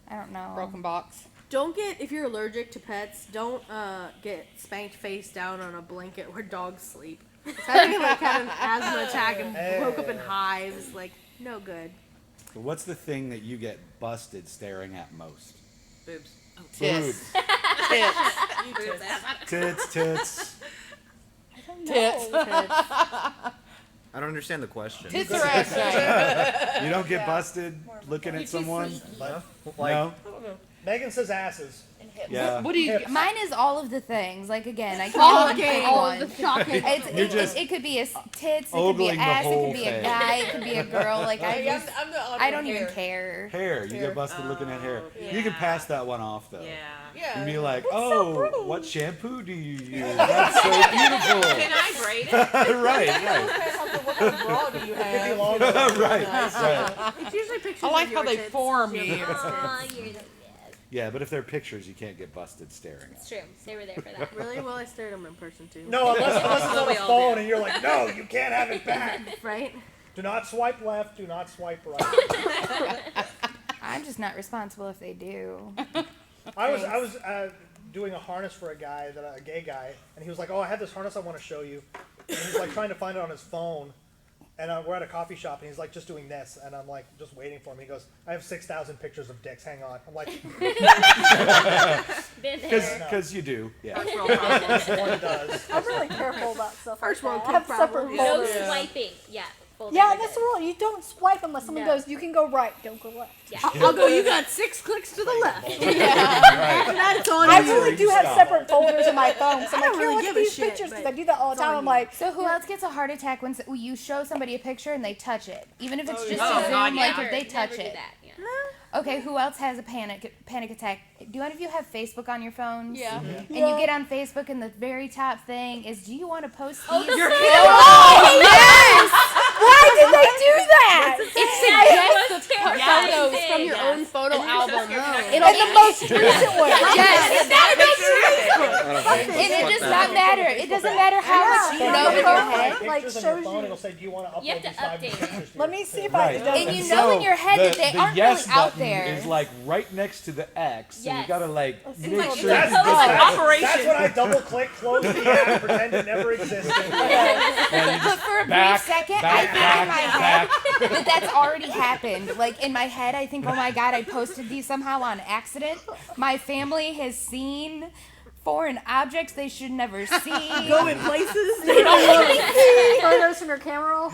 I don't know. Broken box. Don't get, if you're allergic to pets, don't get spanked face down on a blanket where dogs sleep. So I think like had an asthma attack and woke up in hives. Like, no good. So what's the thing that you get busted staring at most? Boobs. Oh, Tits. Tits. Tits. Tits. I don't understand the question. Tits are ass shape. You don't get busted looking at someone? Like, No? Megan says asses. Yeah. What do you? Mine is all of the things. Like again, I Shocking. can't All pick of one. the shocking. You're just It could be a tits, it could be ogling an the ass, it whole could be a thing. guy, it could be a girl. Like Hey, I'm the odd I one don't here. even care. Hair. You get busted looking at hair. You can yeah. pass that one off, though. Yeah. Yeah. And be like, oh, what shampoo do you use? That's so beautiful. Can I braid it? Right. What kind of bra do you Could be have? long. Right. It's usually pictures I like of how your they tits. form Yeah. you. Aw, you're the best. Yeah, but if they're pictures, you can't get busted staring It's at true. They were there for that. Really? Well, I stared at them in person too. No, unless it's on We the all phone do. and you're like, no, you can't have it back. Right? Do not swipe left. Do not swipe right. I'm just not responsible if they do. I was doing a harness for a gay guy, and he was like, "Oh, I have this harness I want to show you." And he's like trying to find it on his phone, and we're at a coffee shop, and he's like just doing this, and I'm like just waiting for him. He goes, "I have 6,000 pictures of dicks. Hang on." I'm like, Been there. Because you do. Yeah. First world problem. "One does." I'm really careful about stuff First like world that. I have kid separate problem. No folders. Yeah. swiping. Yeah. Folders Yeah, are that's the good. rule. You don't swipe unless someone No. goes, you can go right, don't go left. Yeah. I'll go, you got 6 clicks to the left. Right. That's on I you. really do have Stop. separate folders in my phone. So I'm I like, don't here, really look give at a these shit, pictures because but I do that all the it's time. on I'm you. like, So who else gets a heart attack when you show somebody a picture and they touch it? Even if it's just Oh, a zoom, God, like yeah. if they touch Never do it. that. Yeah. Okay, who else has a panic attack? Do any of you have Facebook on your phones? Yeah. And you get on Facebook and the very top thing is, do you want to post these? oh, yes! Why did they do that? It's That's the most Photos terrifying from your thing. own photo album. And the most recent one. Yes. I don't And it does not matter. It doesn't matter how much you know in your head. Pictures Like, on shows your phone, you. it'll say, "Do you want to upload You have to these 5 update. pictures?" to Let your-" me see if Right. I can. And you know in your head that they aren't yes really out button there. is like right next to the X, so you Yes. gotta like make like sure. That's, you get that. that's when I double click, close the app, pretend it never existed. But for a Back, brief second, back, I think in my head back. that that's already happened. Like in my head, I think, oh my god, I posted these somehow on accident. My family has seen foreign objects they should never see. Going places. Photos from your camera roll.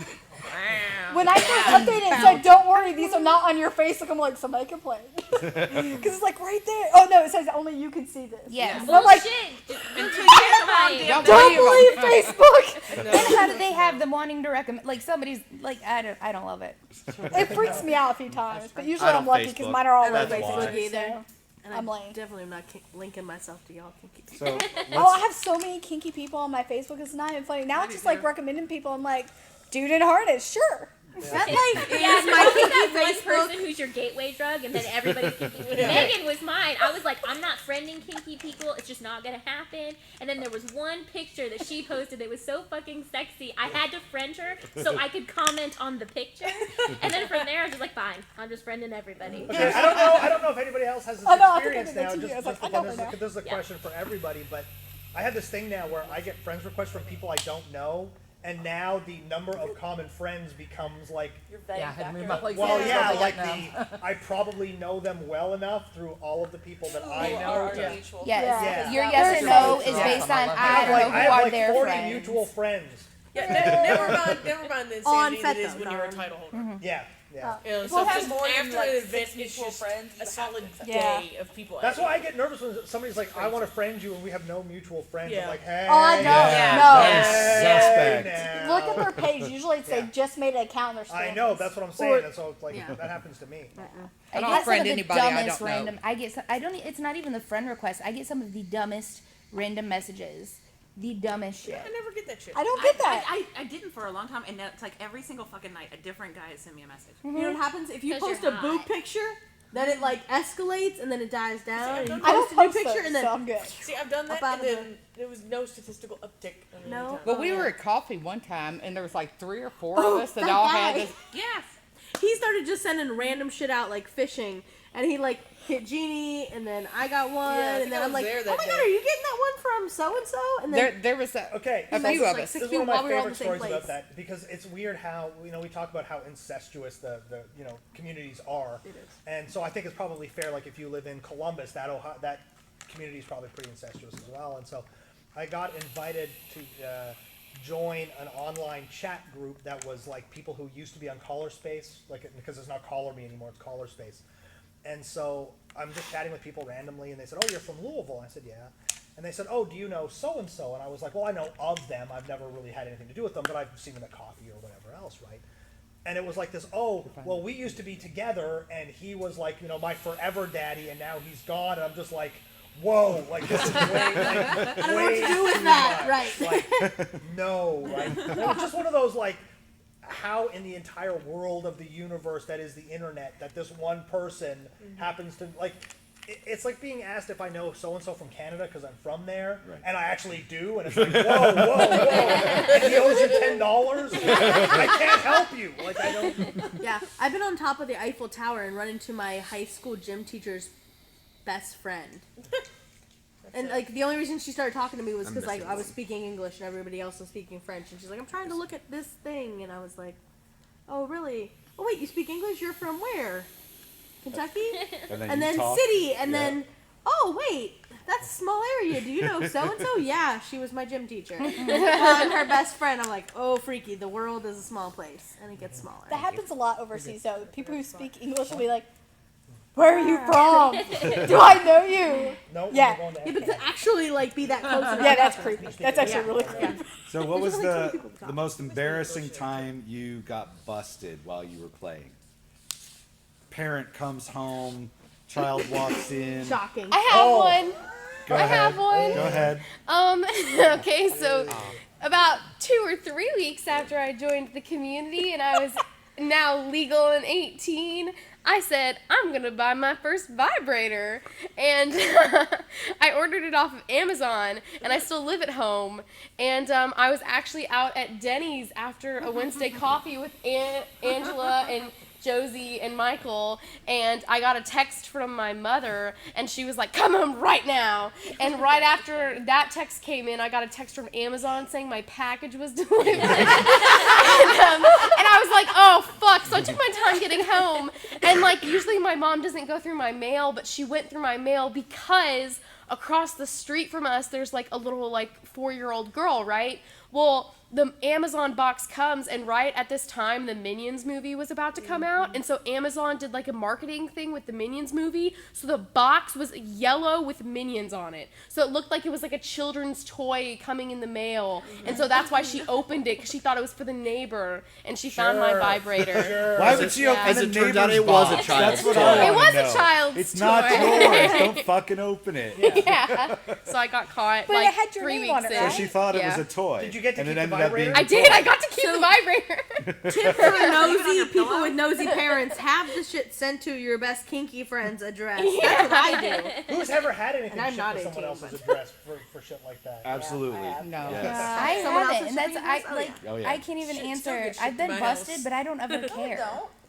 When I first updated it said, don't worry, these are not on your Facebook. I'm like, somebody complained. Because it's like right there. Oh no, it says only you can see this. Yes. And I'm like, Bullshit. Until you get them on damn don't believe Facebook. And how do they have them wanting to recommend? Like somebody's like, I don't love it. It freaks me out a few times, but usually I don't I'm lucky because Facebook. mine are all That's over why. Facebook Either. so And I'm I lame. definitely am not linking myself to y'all. Kinky. So Oh, I have so many kinky people on my Facebook. It's not even funny. Now it's just like recommending people. I'm like, dude in harness, sure. That like Yeah, is my always that kinky one Facebook. person who's your gateway drug, and then everybody's kinky. Megan was mine. I was like, I'm not friending kinky people. It's just not gonna happen. And then there was one picture that she posted that was so fucking sexy. I had to friend her so I could comment on the picture. And then from there, I was just like, fine, I'm just friending everybody. Okay, I don't know if anybody else has this I know, I think I experience did that now. too. Just, I was just like, I for know fun, her now. this is a Yeah. question for everybody, but I have this thing now where I get friends requests from people I don't know, and now the number of common friends becomes like, Yeah, I had to move my legs. well, in. yeah, Like like now. I probably know them well enough through all of the people that I know. To, Yes. Yeah. Your yes or no is Yeah. based on I I have don't like, know I who have are like their 40 friends. mutual friends. Yeah, never mind the On insanity that is Feto, when you're a Don. title holder. Yeah, yeah. You know, We'll so have just more than, after like, an 6 event, it's mutual just friends, a but solid Yeah. day of people. That's adding. why I get nervous when somebody's like, I want to friend you, and we have no mutual friends. Yeah. I'm like, hey. Oh, I know. Yeah. No. Suspect. now. Look at their page. Usually it's they Yeah. just made an account. They're I still know, in that's what I'm Or- saying, and so it's like, Yeah. that happens to me. I don't get some friend of the anybody I dumbest don't know. random. It's not even the friend request. I get some of the dumbest random messages. The dumbest shit. I never get that shit. I don't get that. I didn't for a long time, and now it's like every single fucking night, a different guy has sent me a message. You know what happens if you 'Cause post you're a boob hot. picture? Then it like escalates and then it dies down. And you I don't post a new post picture those, and then so I'm good. See, I've done that, Up out and of then there was no statistical uptick. On No. any time. But we Oh, were yeah. at coffee one time, and there was like 3 or 4 Oh, of us that that all guy. had this. Yes. he started just sending random shit out like fishing, And he like hit Jeannie, and then I got one, Yeah, I think and then I I'm was like, there oh that my day. god, are you getting that one from so and so? And then There was a Okay, a so few was of like us. six this is one of people my while we were all in favorite the same stories place. about that because it's weird how we talk about how incestuous the communities are. It is. And so I think it's probably fair. Like if you live in Columbus, that community is probably pretty incestuous as well. And so I got invited to join an online chat group that was like people who used to be on Caller Space, like because it's not Caller Me anymore, it's Caller Space. And so I'm just chatting with people randomly, and they said, "Oh, you're from Louisville." And I said, "Yeah." And they said, "Oh, do you know so and so?" And I was like, "Well, I know of them. I've never really had anything to do with them, but I've seen them at coffee or whatever else, right?" And it was like this, "Oh, well, we used to be together, and he was like, my forever daddy, and now he's gone." And I'm just like, "Whoa, like this is way, I don't know what to do with that, right. Like, no, right? It was just one of those like, how in the entire world of the universe that is the internet that this one person happens to like. It's like being asked if I know so and so from Canada because I'm from there, and I actually do, and it's like, whoa, and he owes you $10. I can't help you. Like I don't. Yeah, I've been on top of the Eiffel Tower and run into my high school gym teacher's best friend. And like the only reason she started talking to me was because like I was speaking English and everybody else was speaking French, and she's like, "I'm trying to look at this thing," and I was like, "Oh really? Oh wait, you speak English? You're from where? Kentucky?" And then city, and then oh wait, that's a small area. Do you know so and so? Yeah, she was my gym teacher. I'm her best friend. I'm like, oh freaky, the world is a small place, and it gets smaller. That happens a lot overseas, though. People who speak English will be like, "Where are you from? Do I know you?" No. Yeah. Yeah, but to actually like be that close. Yeah, that's creepy. That's actually really creepy. So what was There's only 20 people to the talk. most embarrassing time you got busted while you were playing? Parent comes home, child walks in. Shocking. I have one. Go I ahead. have one. Go ahead. Okay, so about 2 or 3 weeks after I joined the community and I was now legal and 18, I said, I'm going to buy my first vibrator. And I ordered it off of Amazon, and I still live at home. And I was actually out at Denny's after a Wednesday coffee with Angela and Josie and Michael, and I got a text from my mother, and she was like, "Come home right now." And right after that text came in, I got a text from Amazon saying my package was delivered. and I was like, oh fuck. So I took my time getting home, and like usually my mom doesn't go through my mail, but she went through my mail because across the street from us there's like a little like 4-year-old girl, right? Well, the Amazon box comes, and right at this time, the Minions movie was about to come out, and so Amazon did like a marketing thing with the Minions movie, so the box was yellow with Minions on it. So it looked like it was like a children's toy coming in the mail, and so that's why she opened it, because she thought it was for the neighbor, and she found my vibrator. Why would she open As the it turns neighbor's out, it was a box? child's That's what toy. I It wanna was a know. child's It's toy. not yours. Don't fucking open it. Yeah. So I got caught But it like had your 3 name weeks on it, in. So right? she thought it Yeah. was a toy. Did you get to and keep it the ended up being vibrator? I did. I got to keep the vibrator. Tip for nosy people with nosy parents: have the shit sent to your best kinky friend's address. That's what I do. Who's ever had anything And I'm shipped not to someone 18, else's but- address for shit like that? Absolutely. No. Yes. I Someone haven't, else's and that's shipping I address? Oh, like. yeah. Oh, yeah. I can't even Shit still answer. gets I've shipped to been my busted, house. but I don't ever care.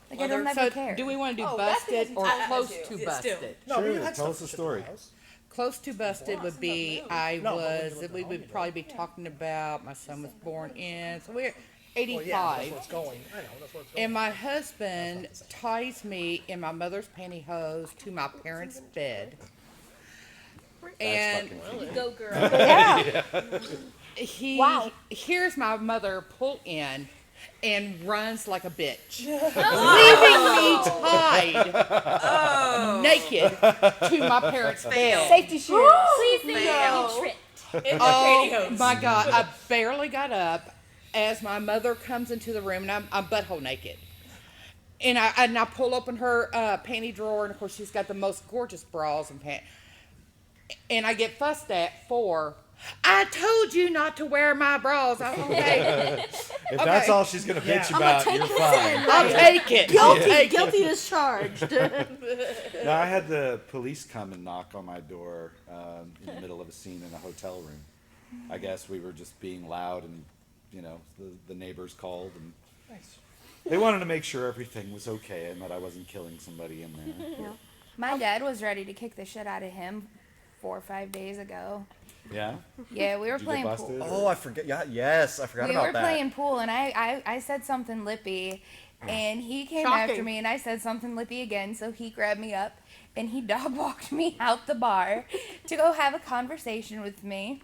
Like I don't So ever care. do we want to do Oh, that's busted because or I close do. to It's still- busted? No, Sure, but you had tell stuff us the shipped to story. the house. Close to busted would be I No, but was when you we lived at would home, probably be talking about my son was born in so we're Well, yeah, 85. that's where it's going. I know, that's where it's going. And my husband ties me in my mother's pantyhose to my parents' bed. And Go girl. Yeah. he Wow. hears my mother pull in and runs like a bitch, leaving me tied naked to my parents' bed. Safety shoes. Please think you tripped. In the Oh pantyhose. my God! I barely got up as my mother comes into the room, and I'm butthole naked. And I pull open her panty drawer, and of course she's got the most gorgeous bras and pants. And I get fussed at for, I told you not to wear my bras. I'm okay. If that's all she's gonna Yeah. bitch I'm about, take you're this fine. in. I'll take it. I'll Guilty, take it. guilty as charged. No, I had the police come and knock on my door in the middle of a scene in a hotel room. I guess we were just being loud, and the neighbors called, and Nice. they wanted to make sure everything was okay and that I wasn't killing somebody in there. Yeah. My dad was ready to kick the shit out of him 4 or 5 days ago. Yeah. Yeah, we were Did you get playing busted, pool. or- Oh, I forget. Yeah, yes, I forgot We about were that. playing pool, and I said something lippy, and he came Shocking. after me, and I said something lippy again, so he grabbed me up, and he dog walked me out the bar to go have a conversation with me.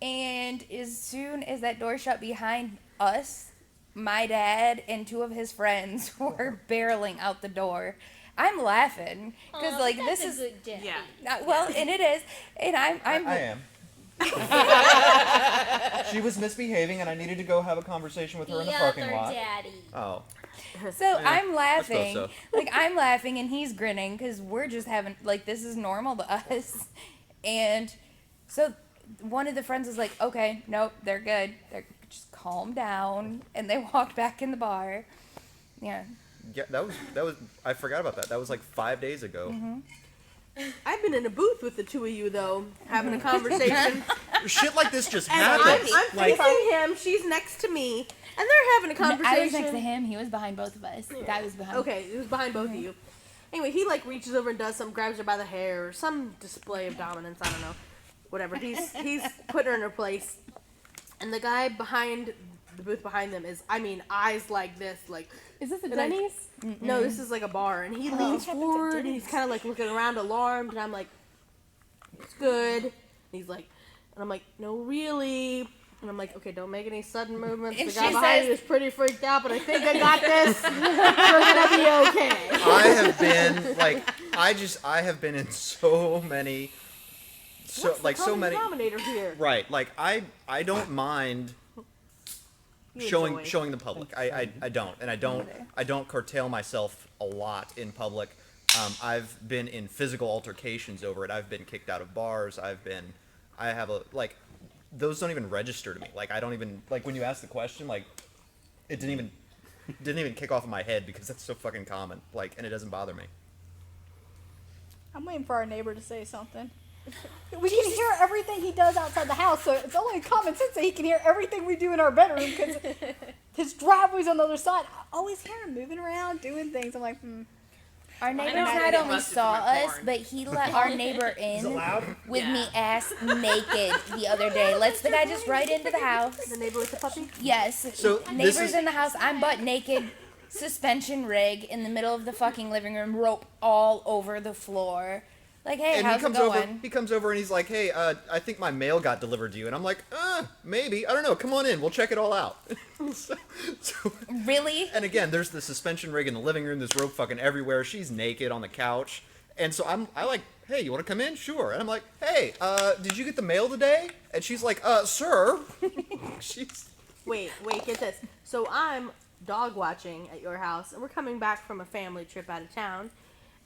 And as soon as that door shut behind us, my dad and 2 of his friends were barreling out the door. I'm laughing because like this is good daddy. Yeah. well, and it is, and I'm I am. She was misbehaving, and I needed to go have a conversation with her in the parking other lot. daddy. Oh. So I'm I suppose laughing, so. like I'm laughing, and he's grinning because we're just having like this is normal to us, and so one of the friends was like, "Okay, nope, they're good. They're just calm down," and they walked back in the bar. Yeah, Yeah, that was. I forgot about that. That was like 5 days ago. I've been in a booth with the 2 of you though, having a conversation. Shit like this just And I'm happens. Like, facing him. She's next to me, and they're having a conversation. I was next to him. He was behind both of us. The guy was behind. Okay, it was behind both of you. Anyway, he like reaches over and does something, grabs her by the hair, or some display of dominance. I don't know. Whatever. He's putting her in her place, and the guy behind the booth behind them is, I mean, eyes like this, like. Is this a And I- Denny's? No, this is like a bar, and he leans forward, and he's kind of like looking around, alarmed, and I'm like, "It's good." And he's like, and I'm like, "No, really." And I'm like, "Okay, don't make any sudden movements." And The guy she behind says- you is pretty freaked out, but I think I got this. We're gonna be okay. I have been like, I have been in so many, What's the so common many. denominator here? Right, like I don't mind You showing enjoy. showing the public. I don't, and I don't curtail myself a lot in public. I've been in physical altercations over it. I've been kicked out of bars. I have a like, those don't even register to me. Like I don't even like when you ask the question. Like, it didn't even kick off in my head because that's so fucking common. Like, and it doesn't bother me. I'm waiting for our neighbor to say something. We can hear everything he does outside the house, so it's only common sense that he can hear everything we do in our bedroom because his driveway's on the other side. I always hear him moving around, doing things. I'm like, Our neighbor know how to not get only busted saw for my us, porn. but he let our neighbor Is it in loud? with me Yeah. ass naked the other day. Lets the guy just right into the house. The neighbor with the puppy? Yes. So, this neighbors is- in the house. I'm butt naked, suspension rig in the middle of the fucking living room, rope all over the floor. Like, hey, And how's he comes it going? over. He comes over and he's like, "Hey, I think my mail got delivered to you." And I'm like, maybe. I don't know. Come on in. We'll check it all out." so, Really? and again, there's the suspension rig in the living room. There's rope fucking everywhere. She's naked on the couch. And so I like, "Hey, you want to come in?" Sure. And I'm like, "Hey, did you get the mail today?" And she's like, "Sir." She's Wait, get this. So I'm dog watching at your house, and we're coming back from a family trip out of town.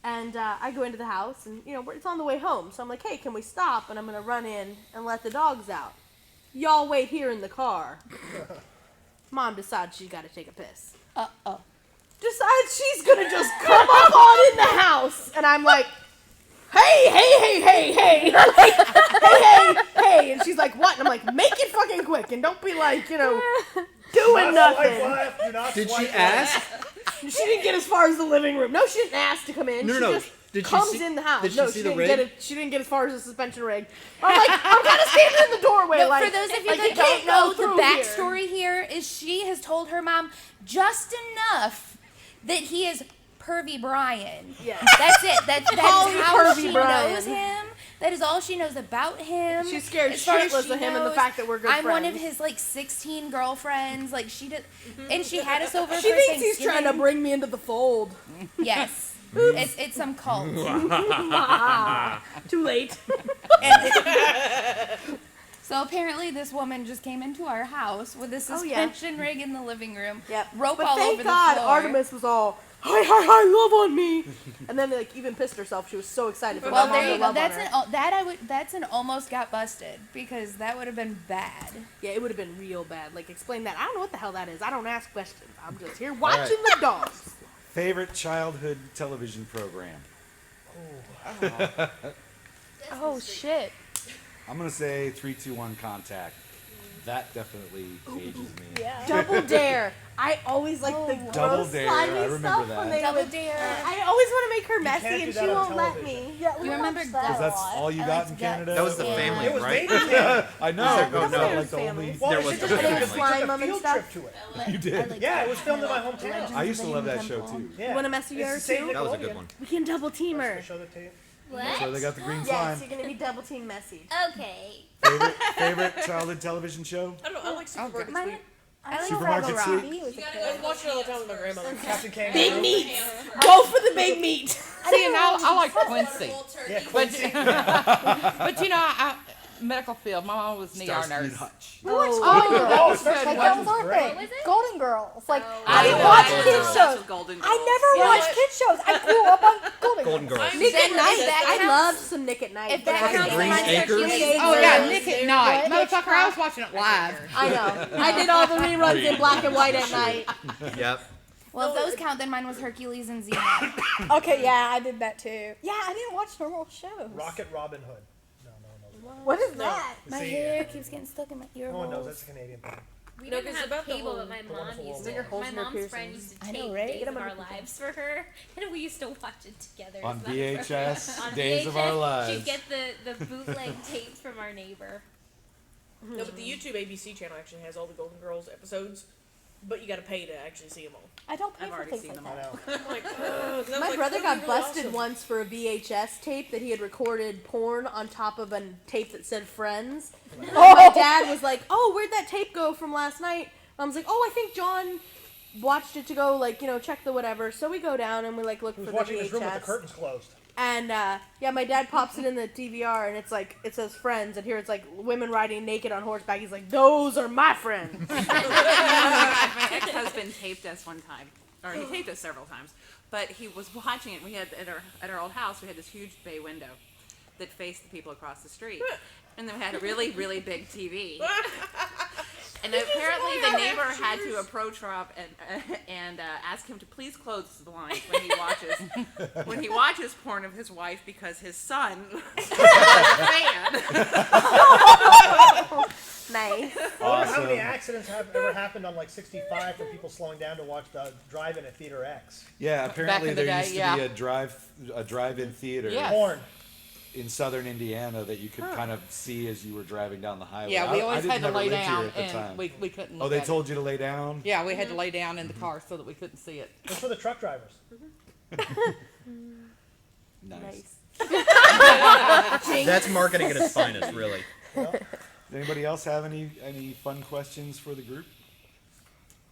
And I go into the house, and it's on the way home. So I'm like, "Hey, can we stop?" And I'm gonna run in and let the dogs out. Y'all wait here in the car. Mom decides she's got to take a piss. Decides she's gonna just come up on in the house, and I'm like, hey, hey, and she's like, "What?" And I'm like, "Make it fucking quick, and don't be like, doing Not nothing." swipe left, do not Did swipe she left. ask? She didn't get as far as the living room. No, she didn't ask to come in. No, she no. just Did she comes see- in the house. did she no, see she the didn't rig? get it. She didn't get as far as the suspension rig. I'm like, I'm kind of standing in the doorway. No, like, for those of you like, that can't don't know, go the through here. backstory here is she has told her mom just enough that he is Pervy Brian. Yeah. That's it. That Call is me how Pervy she Brian. knows him. That is all she knows about him. She's scared As far as shitless she of him and the knows, fact that we're good I'm one of friends. his like 16 girlfriends. Like she did, and she had us over She for thinks he's trying to Thanksgiving. bring me into the fold. Yes, it's some cult. Too late. So apparently, this woman just came into our house with a Oh, yeah. suspension rig in the living room. Yep. Rope But all thank over God the floor. Artemis was all, hi, love on me. And then like even pissed herself. She was so excited for Well, my mom there to you go. love That's on her. that's an almost got busted because that would have been bad. Yeah, it would have been real bad. Like, explain that. I don't know what the hell that is. I don't ask questions. I'm just here watching the dogs. Favorite childhood television program? oh shit. I'm gonna say 3, 2, 1 Contact. That definitely ages me. Yeah. Double Dare. I always like the Double gross Dare, slimy I remember stuff that. when they Double would- Dare. I always want to make her messy can't do and that she on won't let television. me. Yeah, we You remember watched Because that a that's lot. all you I got liked in Guts. Canada? That was the Yeah. family, It was right? baby Dare. I know. Oh, but no. like the Family. only. Well, There it's was just just a a we family. took Slime a 'em and field stuff. trip to it. You did? Yeah, it was filmed in my hometown. I used to love that show too. Yeah. You want to mess with It's yours the same too? That was a Nickelodeon. good one. We can double team her. Show the tape. So they got the green Yes, slime. you're gonna be double team messy. Okay. Favorite childhood television show? I don't know. I like Supermarket My- Sweep. I like Supermarket Fraggle Rock. Sweep? He was a I kid. watched it all the time with my grandmother. Captain Kangaroo. Big meat. Go for the big meat. See, and I like Quincy. Yeah, But, Quincy. but you know, medical field, my mom was an ER Starsky and nurse. Hutch. We watched Oh, Golden oh, Girls. Starsky Like, and that Hutch was was our great. thing. What was it? Golden Girls. Like, Oh, I didn't I watch know. kids shows. Golden I never watched kids shows. I grew up on Golden Golden Girls. Girls. Nick at If Night. that I counts- love some Nick at Night. If that Fucking counts, Green mine's Acres. Hercules. Oh yeah, What? Nick at Night, What? motherfucker! I was watching it live. I know. I did all the reruns in black and white at night. Yep. Well, if those count, then mine was Hercules and Xena. Okay, yeah, I did that too. Yeah, I didn't watch normal shows. Rocket Robin Hood. No. What is that? My See, hair keeps getting stuck in my ear No one knows. holes. That's a Canadian thing. We No, didn't 'cause have about the cable, whole- but my the mom wonderful used world. to. Your holes My in your mom's friend piercings. used to I tape know, right? Days Get 'em of on Our the computer. Lives for her, and we used to watch it together. On Isn't that VHS, right? On Days of Our Lives. She'd get the bootleg tapes from our neighbor. No, but the YouTube ABC channel actually has all the Golden Girls episodes, but you got to pay to actually see them all. I don't pay I've for already things seen like them I that. know. I'm like, ugh, 'cause I was My like, brother that'd got be really busted awesome. once for a VHS tape that he had recorded porn on top of a tape that said Friends. My dad was like, "Oh, where'd that tape go from last night?" Mom's like, "Oh, I think John watched it to go check the whatever." So we go down and we look Who's for the watching this room with the VHS. curtains closed? And yeah, my dad pops it in the DVR and it's like it says Friends and here it's like women riding naked on horseback. He's like, "Those are my friends." My ex-husband taped us one time, or he taped us several times, but he was watching it. We had at our old house, we had this huge bay window that faced the people across the street, and then we had a really, really big TV. And apparently, the neighbor had to approach Rob and ask him to please close the blinds when he watches porn of his wife because his son was a fan. Nice. I wonder how many Awesome. accidents have ever happened on like 65 for people slowing down to watch the drive-in at Theater X. Yeah, apparently in the there day, used to yeah. be a drive-in theater Yeah. Porn. in southern Indiana that you could kind of see as you were driving down the highway. Yeah, we I always didn't had to never lay lived here down, at the and time. we couldn't. Oh, Look they at it. told you to lay down? Yeah, we had to lay down in the car so that we couldn't see it. It's for the truck drivers. Nice. That's marketing at its finest, really. Does anybody else have any fun questions for the group?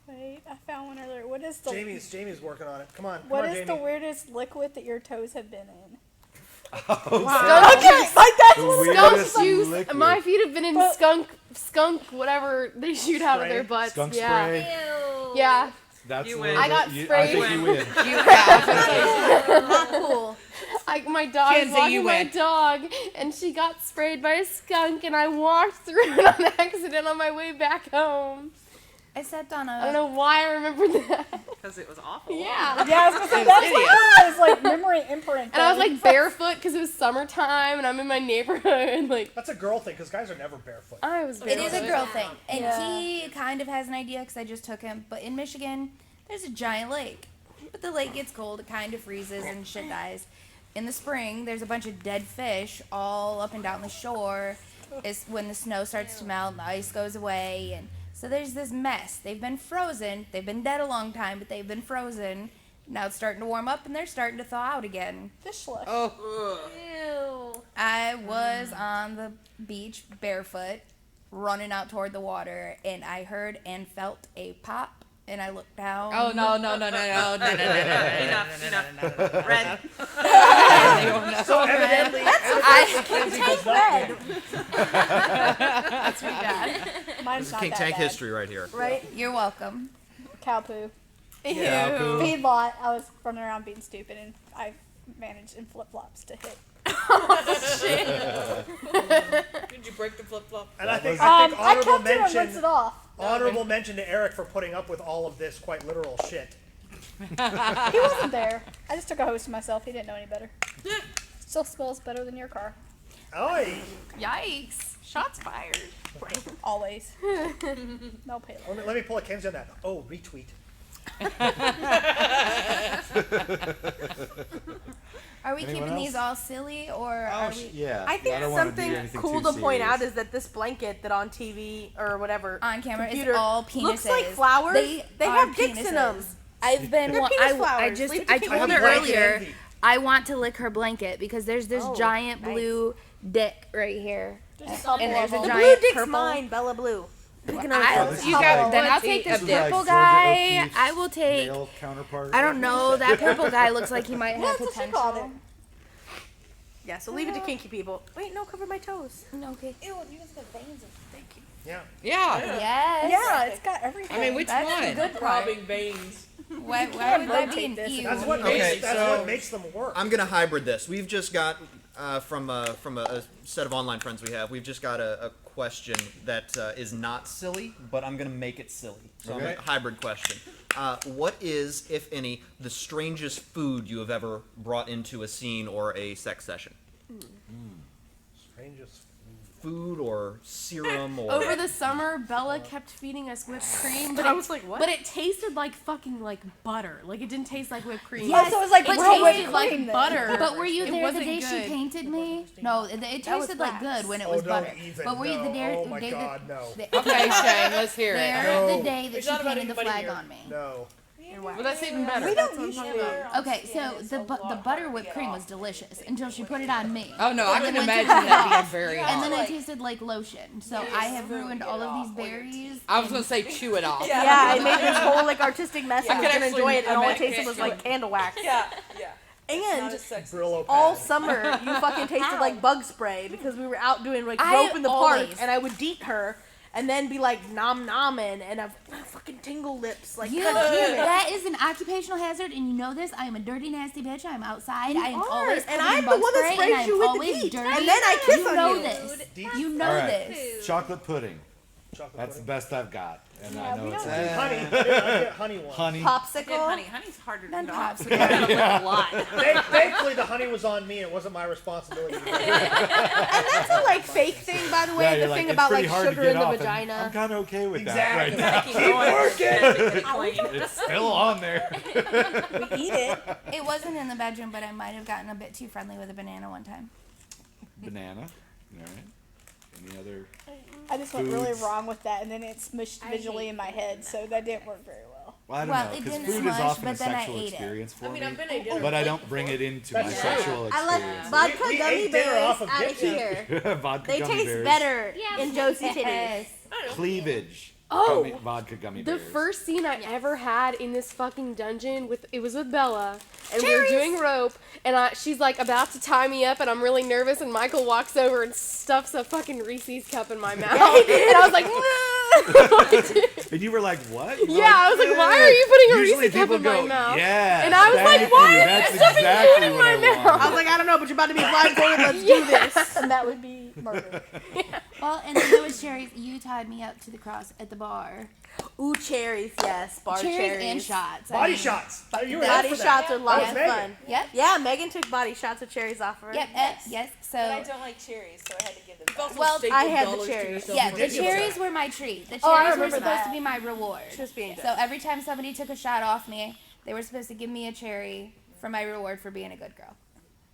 Wait, I found one earlier. What is the Jamie's working on it. Come on, what come on, is Jamie. the weirdest liquid that your toes have been in? Skunk juice. Like that's The what weirdest Skunk juice. liquid. My feet have been in But- skunk, whatever they shoot out of Spray? their butts. Skunk yeah. spray. Ew. Yeah. That's You a win. little I got bit- I sprayed. think you win. Not cool. My dog I was Kenzie, you walking my win. dog, and she got sprayed by a skunk, and I walked through it on accident on my way back home. I stepped on I don't a. know why I remember that. Because it was awful. Yeah. Yeah, I was gonna say that's like one of those like memory imprint. And I was like things. barefoot because it was summertime, and I'm in my neighborhood. Like That's a girl thing because guys are never barefoot. I was It barefoot. is a girl thing, and Yeah. he kind of has an idea because I just took him. But in Michigan, there's a giant lake, but the lake gets cold, it kind of freezes and shit dies. In the spring, there's a bunch of dead fish all up and down the shore. It's when the snow starts to melt and the ice goes away, and so there's this mess. They've been frozen. They've been dead a long time, but they've been frozen. Now it's starting to warm up, and they're starting to thaw out again. fish flesh. Oh, Ew. I was on the beach barefoot, running out toward the water, and I heard and felt a pop, and I looked down. oh no. Enough. Red. So evidently, Tank does not red. win. That's pretty bad. Mine's This is not King that Tank bad. history right here. Right? You're welcome. Cow poo. Yeah, poo. Feedlot. I was running around being stupid, and I managed in flip flops to hit. Did you break the flip flop? And I think I honorable kept it and rinsed mention, it off. honorable mention to Eric for putting up with all of this quite literal shit. He wasn't there. I just took a hose to myself. He didn't know any better. Still smells better than your car. Oi! Yikes. Shots fired. Always. No payload. Let me pull a Kenzie on that. Oh, retweet. Are we Anyone keeping else? these all silly or are we Yeah. I think don't wanna do something anything cool too to point out serious. is that this blanket that on TV or whatever on camera computer is all penises? looks like flowers. They are have dicks in them. penises. I've been. They're penis I flowers. just. Leave it to I Kate. told I her have blanket earlier. envy. I want to lick her blanket because there's this Oh, giant nice. blue dick right here, There's a couple and there's of a them. The giant blue dick's purple. mine, Bella Blue. this You is got like- Then I'll plenty take this of This is like purple Georgia guy. O'Keeffe's I will take. male counterpart. I don't know. That purple guy looks like he might have That's what she called potential. Yeah, so leave it to kinky people. Wait, no, cover my toes. Okay. Ew, you guys got veins. Thank you. Yeah. Yeah. Yes. Yeah, it's got everything. I mean, which That's one? the good part. Throbbing veins. Why would that be rotate an this. ew? That's what Okay, makes that's so- what makes them work. I'm gonna hybrid this. We've just got from a set of online friends we have. We've just got a question that is not silly, but I'm gonna make it silly. So Okay. I'm a hybrid question. What is, if any, the strangest food you have ever brought into a scene or a sex session? Strangest. Food or serum or Over the summer, Bella kept feeding us whipped cream, but I was like, what? But it tasted like fucking like butter. Like it didn't taste like whipped cream. Yeah, so it was like it real whipped tasted like cream then. butter. But were you It there the wasn't day she good. painted me? No, it That was tasted like wax. good when it Oh, was don't butter. even. But were you the No. day? Oh my day God, no. Okay, Shane, let's hear it. There, No. the day that It's she not about painted the anybody flag here. on me. No. Well, that's even better. We don't usually. Okay, so the butter whipped cream was delicious until she put it on me. Oh no, I And can then imagine went to that the being house, very And hot. then it tasted like lotion. So I have ruined all of these berries. I was gonna say chew it off. Yeah, I made this whole like artistic mess. Yeah. I I was could gonna actually enjoy it, and all it imagine tasted was it. like candle wax. Yeah, yeah. And Not as sexy. Brillo all pad. summer, you fucking tasted Ow. like bug spray because we were out doing like I rope in the park, always- and I would deet her, and then be like nom nomming, and I've fucking tingle lips. Like, You, God damn it. that is an occupational hazard, and you know this. I am a dirty, nasty bitch. I'm outside. I am You are, always and covered I'm in the bug one that spray, sprays and you I'm with the always deet, dirty. and then I kiss you on know you. this. Deep- You know All right. this. Chocolate pudding. Chocolate That's the pudding. best I've got, and I know we it's don't a Honey. I get honey one. honey. Good Popsicle. honey. Honey's harder Then to knock. popsicle. You gotta lick a lot. Thankfully, the honey was on me. It wasn't my responsibility. And that's a like fake thing, by the way. Yeah, the you're thing it's about pretty like hard to sugar get in the off, and vagina. I'm kind of okay with Exactly. that right now. Keep working. It's still on there. We eat it. It wasn't in the bedroom, but I might have gotten a bit too friendly with a banana one time. Banana. All right. Any other? I just went really Foods. wrong with that, and then it smushed visually in my head, so that didn't work very well. Well, I don't Well, know, it because didn't food is smush, often a but then I sexual ate it. experience for I mean, me. I've been a dinner. But I don't bring it into my That's sexual I like experience. vodka We gummy ate dinner bears off of out of Dixie. here. Vodka They gummy taste bears. better Yeah. in Josie titties. Yes. Cleavage. Oh. Vodka gummy The bears. first scene I ever had in this fucking dungeon was with Bella, and we were doing rope, and she's like about to tie me up, and I'm really nervous, and Michael walks over and stuffs a fucking Reese's cup in my mouth, and I was like, And you were like, what? yeah, I was like, why are you putting a Usually Reese's cup people in go, my mouth? yeah. And I was like, thank why you. are you That's stuffing exactly food in what my I mouth? wanted. I was like, I don't know, but you're about to be blindfolded. Let's do this. And that would be murder. Well, and then there was cherries. You tied me up to the cross at the bar. Ooh, cherries, yes, bar cherries, and shots. I Body mean, shots. You were Body there for shots that. are lots That of was fun. Megan. Yep. Yeah, Megan took body shots of cherries off her. Yep. Yes. So. But I don't like cherries, so I had to give them back. Well, I had the cherries. Yeah, the Ridiculous. cherries were my treat. The cherries Oh, I were remember supposed that. to be my reward. Just being So every time somebody took a shot off me, they were supposed to give me a cherry for my reward for being a good girl.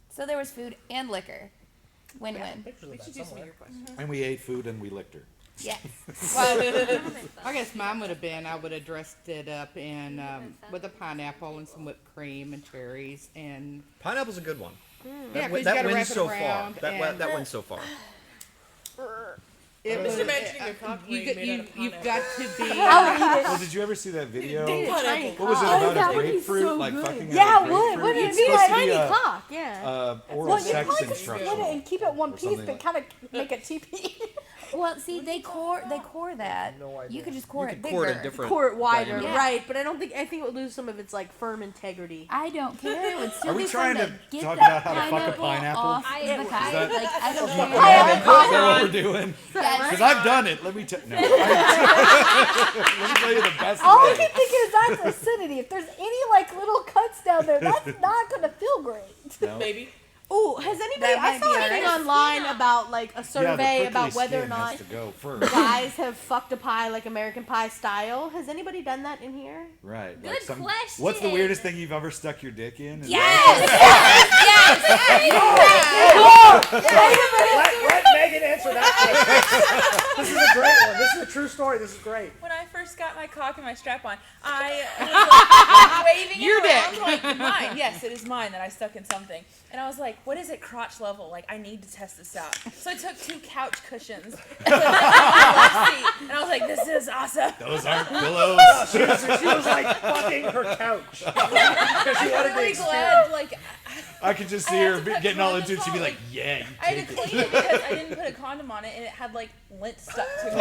So there was food and liquor. Win-win. Pictures of that somewhere. And we ate food and we licked her. Yes. Well, I guess mine would have been I would have dressed it up in with a pineapple and some whipped cream and cherries and Pineapple's a good one. Yeah, 'cause you That gotta wins wrap it so far. around and- That wins so far. it I'm was just imagining a cock you ring got, made out of you've pineapple. got to be. Well, did you ever see that video? tiny What was it cock. about that a would be grapefruit? so Like good. fucking Yeah, a it would. grapefruit? Wouldn't it It's be supposed like to be tiny a, cock, yeah. oral Well, you sex probably could instruction. split it and keep it one or piece, something but like- kind of make a TP. Well, see, they core that. No idea. You could just core You it could core it bigger. a different. Pour it wider, diameter. Yeah. right? But I think it would lose some of its like firm integrity. I don't care. It would still Are we be fun trying to to get talk that about how to fuck a pineapple? off I the am kite. that- Like, I don't Is care. that what we're doing? Yes. Because I've done it. Let me tell. No. Let me tell you the best All I way. can think is that's acidity. If there's any like little cuts down there, that's not gonna feel great. No. Maybe. Oh, has anybody? That I might saw be anything alright. online about like a Yeah, the survey prickly about whether or skin has not to go first. guys have fucked a pie like American Pie style. Has anybody done that in here? Right. Good question. What's the weirdest thing you've ever stuck your dick in? Let Megan answer that question. This is a great one. This is a true story. This is great. When I first got my cock and my strap on, I was like, waving Your it around dick. like mine. Yes, it is mine that I stuck in something. And I was like, what is it crotch level? Like, I need to test this out. So I took 2 couch cushions and put them on my left seat. And I was like, this is awesome. Those aren't pillows. She was like fucking her couch. I'm really glad, like, I could just see her getting all into it. She'd be like, yeah, you I had take to it. clean it because I didn't put a condom on it and it had like lint stuck to it.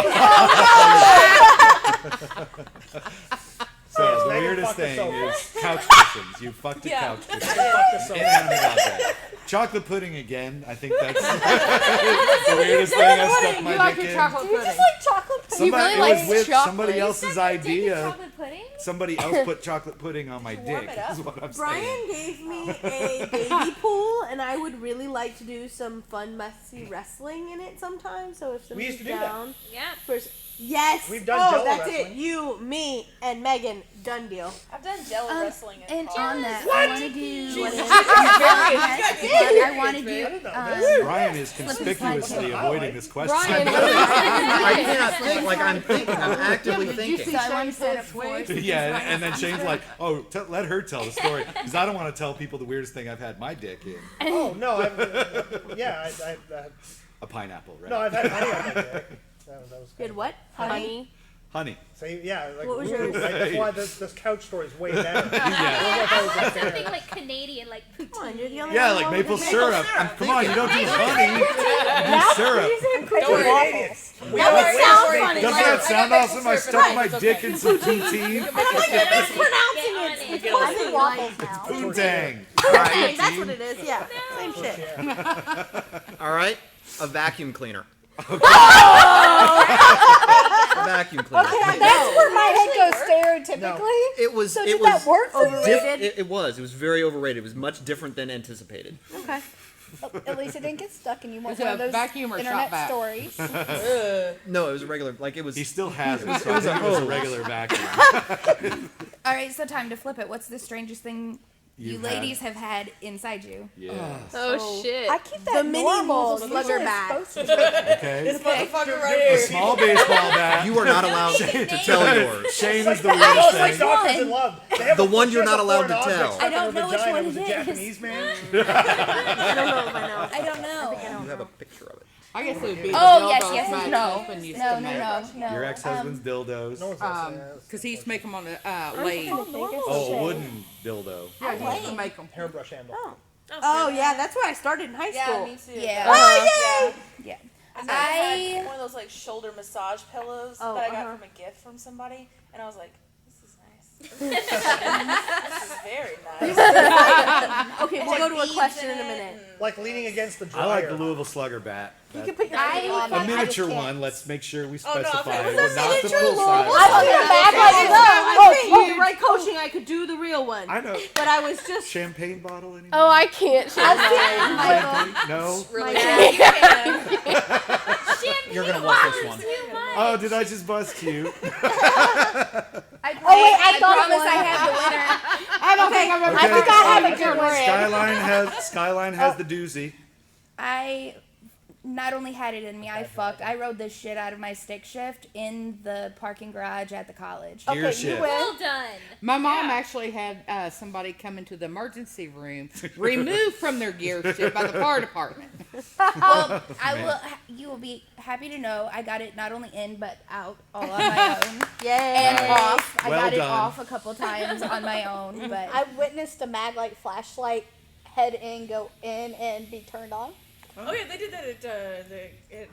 So the Megan weirdest fucked the thing sofa. is couch cushions. You fucked a Yeah. couch cushion. Fuck the sofa. Inanimate object. Chocolate pudding again. I think that's the weirdest thing I stuck my dick in. Do you just like chocolate pudding? Somebody, really it was likes with chocolate. somebody else's idea. Chocolate pudding? Somebody else put chocolate pudding on my warm dick. it up. Is what I'm saying. Brian gave me a baby pool, and I would really like to do some fun, messy wrestling in it sometime. So if We used somebody's to do that. down, Yeah. yes, We've done oh, Jello that's wrestling. it. You, me, and Megan, done deal. I've done jello wrestling in And college. on that, I want to do. What is I want to I didn't know do. this. Brian is conspicuously avoiding this question. Brian, I cannot think. Like I'm thinking. I'm actively thinking. So I want to set up for. Yeah, and then Shane's like, "Oh, let her tell the story because I don't want to tell people the weirdest thing I've had my dick in." Oh no, A pineapple, right? no, I've had honey on my dick. That was Good what? Honey. Honey. So yeah, like What was ooh, yours? that's why this couch story is way better. I was something like Canadian, like Come on, poutine. you're the only Yeah, one like with maple syrup. Come on, you don't do honey. You do syrup. Don't worry, idiots. We That would sound funny. Doesn't that sound awesome? I stuck my dick in some poutine. mispronouncing it. It. I need waffles now. Poontang. Okay, that's what it is. Yeah, same shit. All right, a vacuum cleaner. A vacuum cleaner. Okay, that's where my head goes stereotypically. It was. So it did was that work for you? Overrated? It was. It was very overrated. It was much different than anticipated. Okay. At least it didn't get stuck and you want Is it one of a those vacuum or internet shop vac? stories. No, it was a regular. Like it was. He still has it. So I think it was a regular vacuum. All right, so time to flip it. What's the strangest thing you You've ladies have had inside you? Yeah. Oh shit. I keep that The mini normal. Louisville Slugger Usually it's bat. supposed to be. Okay. This motherfucker right A here. small baseball bat. You are not allowed to tell yours. Shane is the It's weirdest like thing. Doctors in Love. They have The a- one she you're has not a allowed foreign to object tell. stuck I in don't her know which vagina. one Was it a is. Japanese man. I don't know if I know. I don't know. You have a picture of it. I guess it would be Oh, the yes, dildos yes, my no. husband used No, to make. no. Your ex-husband's dildos. No one's gonna say that. Because he used to make them on a lathe. Oh, a wooden dildo. Yeah, he used to make them. Hairbrush handle. Oh yeah, that's where I started in high school. Yeah, me too. Yeah. Oh Yeah. And then I had one of those like shoulder massage pillows Oh, that I got from a gift from somebody, and I was like, this is nice. This is very nice. Okay, we'll go to a question in a minute. Like leaning against the I dryer. like the Louisville Slugger bat. You That- can put your finger on a it. miniature one. Let's make sure we Oh, no, specify. okay. We're not the full I size. thought your bag I was think low. with the right coaching, I could do the real one. I know. But I was just. Champagne bottle anymore? Oh, I can't. Champagne? No. Really You're gonna want this one. Oh, did I just bust you? Oh wait, I thought it was. I had the winner. I don't think I remember. I Okay. think I have a good one. Skyline has the doozy. I not only had it in me, I fucked. I rode the shit out of my stick shift in the parking garage at the college. Gear Okay, shift. you Well win. done. My mom actually had somebody come into the emergency room, removed from their gear shift by the fire department. Well, you will be happy to know I got it not only in but out all on my own Yeah. and off. I Well got it done. off a couple times on my own, but I witnessed a Maglite flashlight head in, go in, and be turned on. Oh yeah, they did that at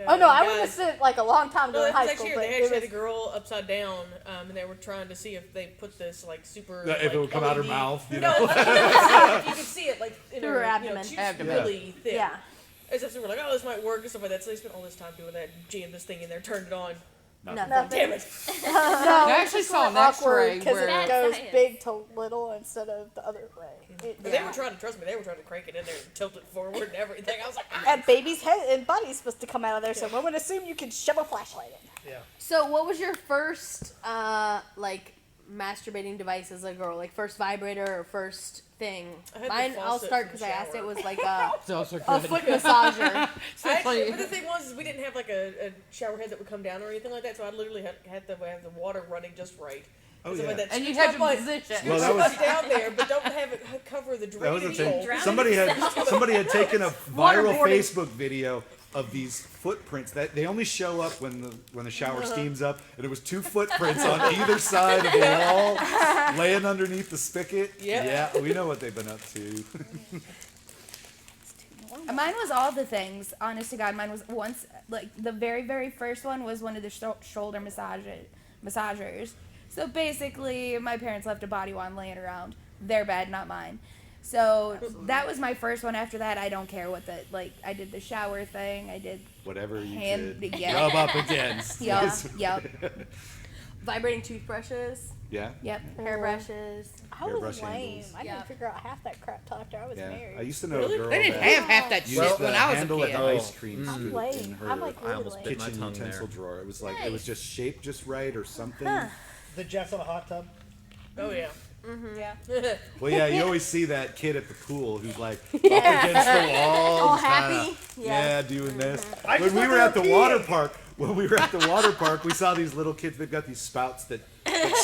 Oh no, I guys. witnessed it like a long time ago No, in that was high actually school. here. But They it actually was had the girl upside down, and they were trying to see if they put this like super. If it would come out her LED mouth, you No, know. if you could see it like in Through her her abdomen. abdomen. She's really thin. Yeah. As if they were like, oh, this might work and stuff like that. So they spent all this time doing that, jammed this thing in there, turned it on. Nothing. Nothing. Damn it. No, I it's actually just saw an awkward X-ray because where- it That's goes science. big to little instead of the other way. But they were trying to, trust me, they were trying to crank it in there and tilt it forward and everything. I was like, And baby's head and body's supposed to come out of there, so one would assume you could shove a flashlight in. Yeah. So, what was your first, like, masturbating device as a girl? Like, first vibrator or first thing? I had the Mine, I'll faucet start from because the I asked shower. it was like a, Those are a good. foot massager. Actually, but the thing was, is we didn't have like a shower head that would come down or anything like that, so I literally had to have the water running just right. Oh, Stuff yeah. like that. And you Scoot had my your butt- position. Well, scoot that was- my butt down there, but don't have it cover the That was the drainage thing. hole. Drowning Somebody had taken a viral Waterboarding. Facebook video of these footprints that they only show up when the shower steams up, and it was 2 footprints on either side of the wall, laying underneath the spigot. Yep. Yeah, we know what they've been up to. Mine was all the things. Honest to God, mine was once like the very, very first one was one of the shoulder massagers. So basically, my parents left a body wand laying around. Their bed, not mine. So that was my first one. After that, I don't care what I did the shower thing. I did. Whatever you Hand- could yeah. rub up against. Yep. Vibrating toothbrushes, Yeah. Yep. hairbrushes. I was Hairbrush lame. handles. I didn't figure out half that crap till after I was Yeah. married. I used to know a girl They didn't that have half that used shit the when I was a handle of kid. the ice cream I'm scoop lame. in her I'm like I almost really bit lame. kitchen my tongue utensil there. drawer. It was like it was just shaped just right or something. The Jets on a hot tub. Oh yeah. Yeah. Well, yeah, you always see that kid at the pool who's like up against the wall, All just kinda, happy. yeah, doing this. I When just we went were there at the to pee. water park, we saw these little kids. They've got these spouts that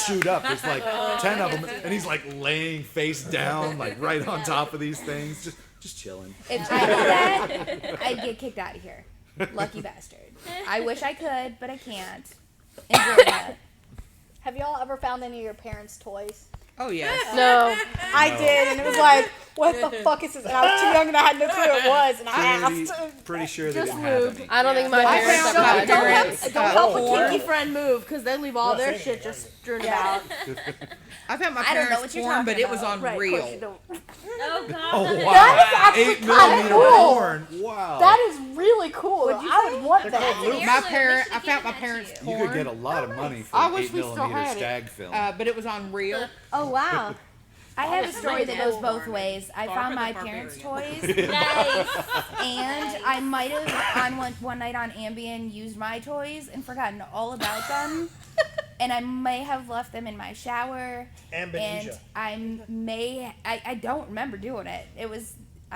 shoot up. There's like 10 of them, and he's like laying face down, like right on top of these things, just chilling. If I did that, I'd get kicked out of here. Lucky bastard. I wish I could, but I can't. Enjoy that. Have y'all ever found any of your parents' toys? Oh yes. No. I did, and it was like, what the fuck is this? And I was too young and I had no clue what it was, and I asked. Pretty sure they Just didn't have lube. any. I don't think my I parents found have my had parents, Don't help a porn. kinky friend move because they leave all Not their saying shit it, just strewn about. I found my I don't know parents' what you're porn, but talking it was about. on Right, of course you real. don't. Oh god. Oh That wow! is actually 8 kinda millimeter cool. porn. Wow. That is really cool. What'd you I would want They're that. called lube. My parent, I found my parents' you porn. could get a lot of money for I an wish 8 we still millimeter had stag it, film. but it was on real. Oh wow. I have a story that goes both porn. ways. I Barbara found the my Barbarian. parents' toys, Nice. and I might have on one night on Ambien used my toys and forgotten all about them. And I may have left them in my shower. And Amnesia. I don't remember doing it. I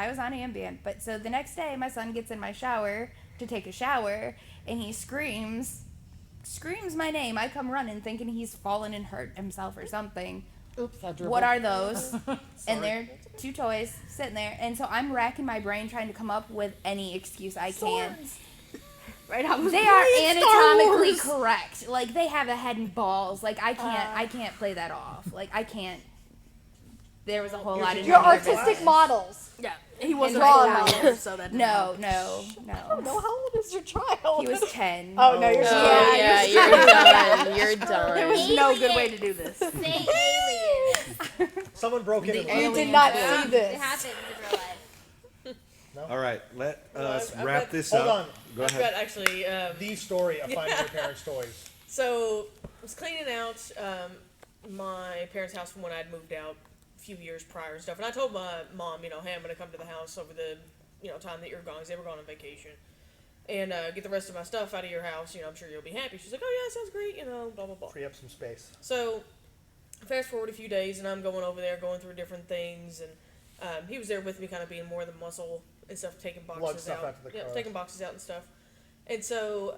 was on Ambien. But so the next day my son gets in my shower to take a shower and he screams my name. I come running thinking he's fallen and hurt himself or something. Oops, I dribbled. What are those? And they're 2 toys sitting there. And so I'm racking my brain trying to come up with any excuse I can. Right, I was They are playing Star anatomically Wars. correct. Like they have a head and balls. Like I can't play that off. Like I can't. There was a whole lot of Your nervous- artistic models. Yeah, he wasn't Drawing wrong, models. so that didn't No, help. I don't know, no. how old is your child? He was 10. Oh, no, you're Oh, yeah, you're done. You're done. There was no Aliens. good way to do this. Say aliens. Someone broke in. The and You looked. did not Yeah. see It this. happens in real life. All right, let us I've wrap got- this Hold up. on. Go I've ahead. got actually. The story of finding your parents' toys. So I was cleaning out my parents' house from when I'd moved out a few years prior and stuff, and I told my mom, hey, I'm gonna come to the house over the time that you're gone, 'cause they were gone on vacation, and get the rest of my stuff out of your house. I'm sure you'll be happy. She's like, oh yeah, sounds great. Blah blah blah. Free up some space. So fast forward a few days, and I'm going over there, going through different things, and he was there with me, kind of being more the muscle and stuff, taking boxes Lug stuff out. out to the Yep, car. taking boxes out and stuff. And so,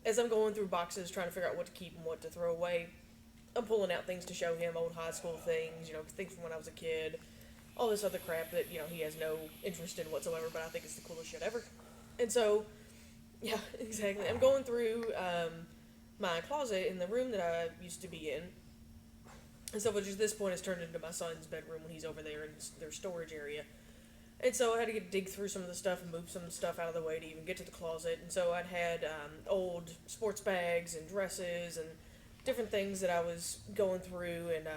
as I'm going through boxes, trying to figure out what to keep and what to throw away, I'm pulling out things to show him, old high school things, things from when I was a kid, all this other crap that, he has no interest in whatsoever, but I think it's the coolest shit ever. And so, yeah, exactly. I'm going through my closet in the room that I used to be in. And so, which at this point has turned into my son's bedroom when he's over there in their storage area. And so I had to dig through some of the stuff and move some stuff out of the way to even get to the closet. And so I'd had old sports bags and dresses and different things that I was going through, and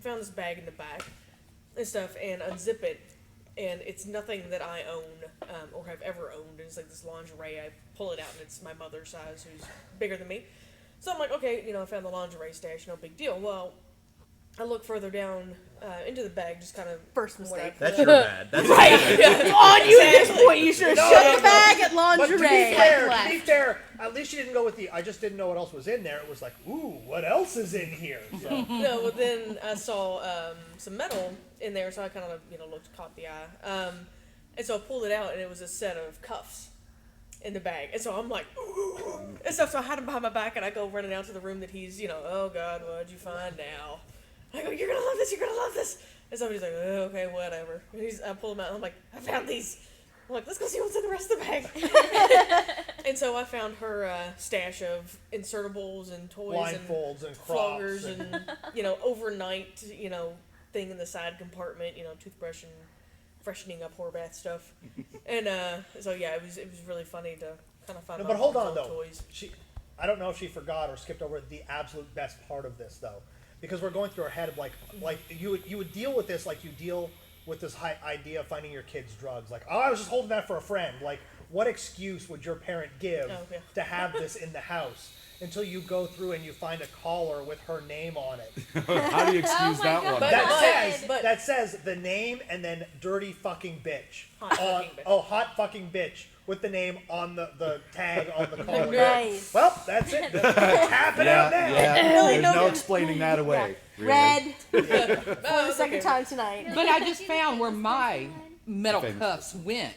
found this bag in the back and stuff, and unzip it, and it's nothing that I own or have ever owned. It's like this lingerie. I pull it out, and it's my mother's size, who's bigger than me. So I'm like, okay, I found the lingerie stash, no big deal. Well, I look further down into the bag, just kind of First mistake. That's your bad. That's Right. On you at this Exactly. point. You should have shut the bag at But lingerie. to be fair, at least you didn't go with I just didn't know what else was in there. It was like, ooh, what else is in here? So. No, but then I saw some metal in there, so I kind of caught the eye. And so I pulled it out, and it was a set of cuffs in the bag. And so I'm like, ooh, and stuff. So I had him behind my back, and I go running out to the room that he's, oh God, what'd you find now? I go, you're gonna love this. You're gonna love this. And somebody's like, oh, okay, whatever. And I pull them out, and I'm like, I found these. I'm like, let's go see what's in the rest of the bag. And so I found her stash of insertables and toys Blindfolds and floggers Crocs and overnight thing in the side compartment, toothbrush and freshening up whore bath stuff. And so yeah, it was really funny to kind of find. No, but hold on old though. Toys. I don't know if she forgot or skipped over the absolute best part of this though, because we're going through her head of like you would deal with this like you deal with this idea of finding your kids drugs. Like, oh, I was just holding that for a friend. Like, what excuse would your parent give to have this in the house? Until you go through and you find a collar with her name on it. How do you excuse that one? That says the name and then dirty fucking bitch. Hot fucking bitch. With the name on the tag on the collar. Nice. Well, that's it. Tap it out now. There's no explaining that away. Really. Red. For the second time tonight. But I just found where my metal cuffs went,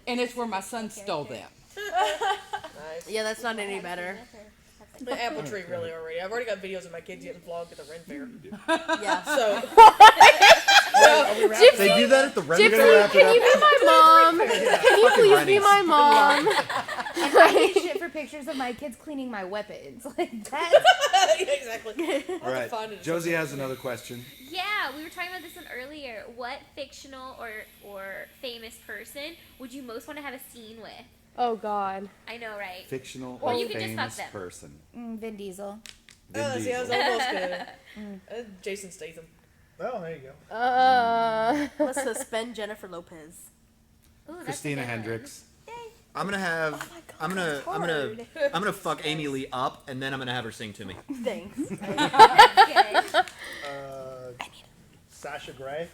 and it's where my son stole them. Nice. Yeah, that's not any better. The apple tree really already. I've already got videos of my kids getting flogged at the Ren Fair. Yeah. So. They do that at the Ren Gypsy, Fair? can you be my mom? Can you please be my mom? And I get shit for pictures of my kids cleaning my weapons. Like that. Yeah, exactly. All right. Josie has another question. Yeah, we were talking about this one earlier. What fictional or famous person would you most want to have a scene with? Oh God. I know, right? Fictional Or or you could just fuck famous them. person. Vin Diesel. Vin See, I was Diesel. almost gonna. Jason Statham. Well, there you go. Let's suspend Jennifer Lopez. Ooh, that's a Christina good one. Hendricks. I'm gonna have. I'm gonna fuck Amy Lee up, and then I'm gonna have her sing to me. Thanks. That's good. Sasha Grey.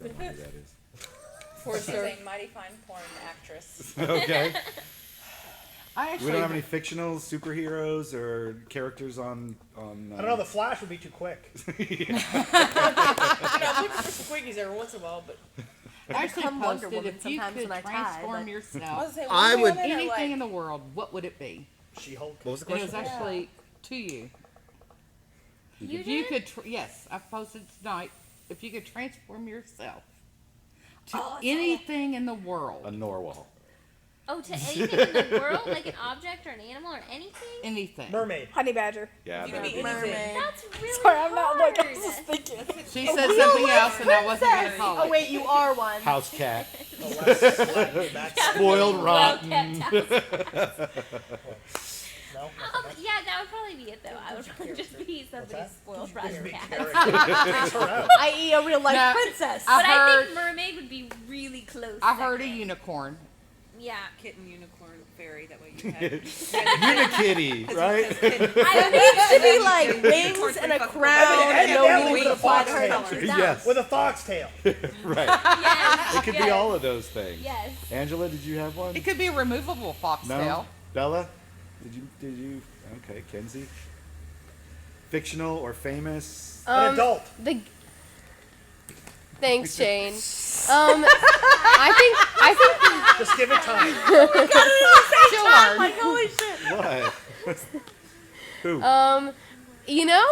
I don't know who that is. She's a mighty fine porn actress. Okay. I We don't have any fictional superheroes or characters on. I don't know. The Flash would be too quick. I'm looking for some quickies every once in a while, but. I actually become Wonder posted Woman if you sometimes could when I tie, transform but- yourself I would- anything in the world, what would it be? She-Hulk. What was the And it question? was actually to you. You If you did? could, yes, I posted tonight. If you could transform yourself to anything in the world, A Norwal. Oh, to anything in the world, like an object or an animal or anything? anything. Mermaid. Honey badger. Yeah. You could be that'd be- anything. That's really Sorry, I'm not like I hard. was just thinking. She said something else, and I wasn't going to call it. Oh wait, you are one. House cat. That's Spoiled rotten. no. Yeah, that would probably be it though. I would probably just be somebody's that? spoiled rotten cat. Takes her out. I.e. a real life No. princess. But I heard- think mermaid would be really close. I heard a second. unicorn. Yeah. Kitten, unicorn, fairy. That way you have. Unikitty, right? I need to be like wings and a crown and no Yeah, wings with a apply to fox her. tail. She's down. Yes. With a foxtail. Right. Yes. It could be all of those things. Yes. Angela, did you have one? It could be a removable foxtail. No. Bella, did you? Okay, Kenzie. Fictional or famous? An adult. Thanks, Shane. I think Just give it time. Sure. Like holy shit. What? Who? you know,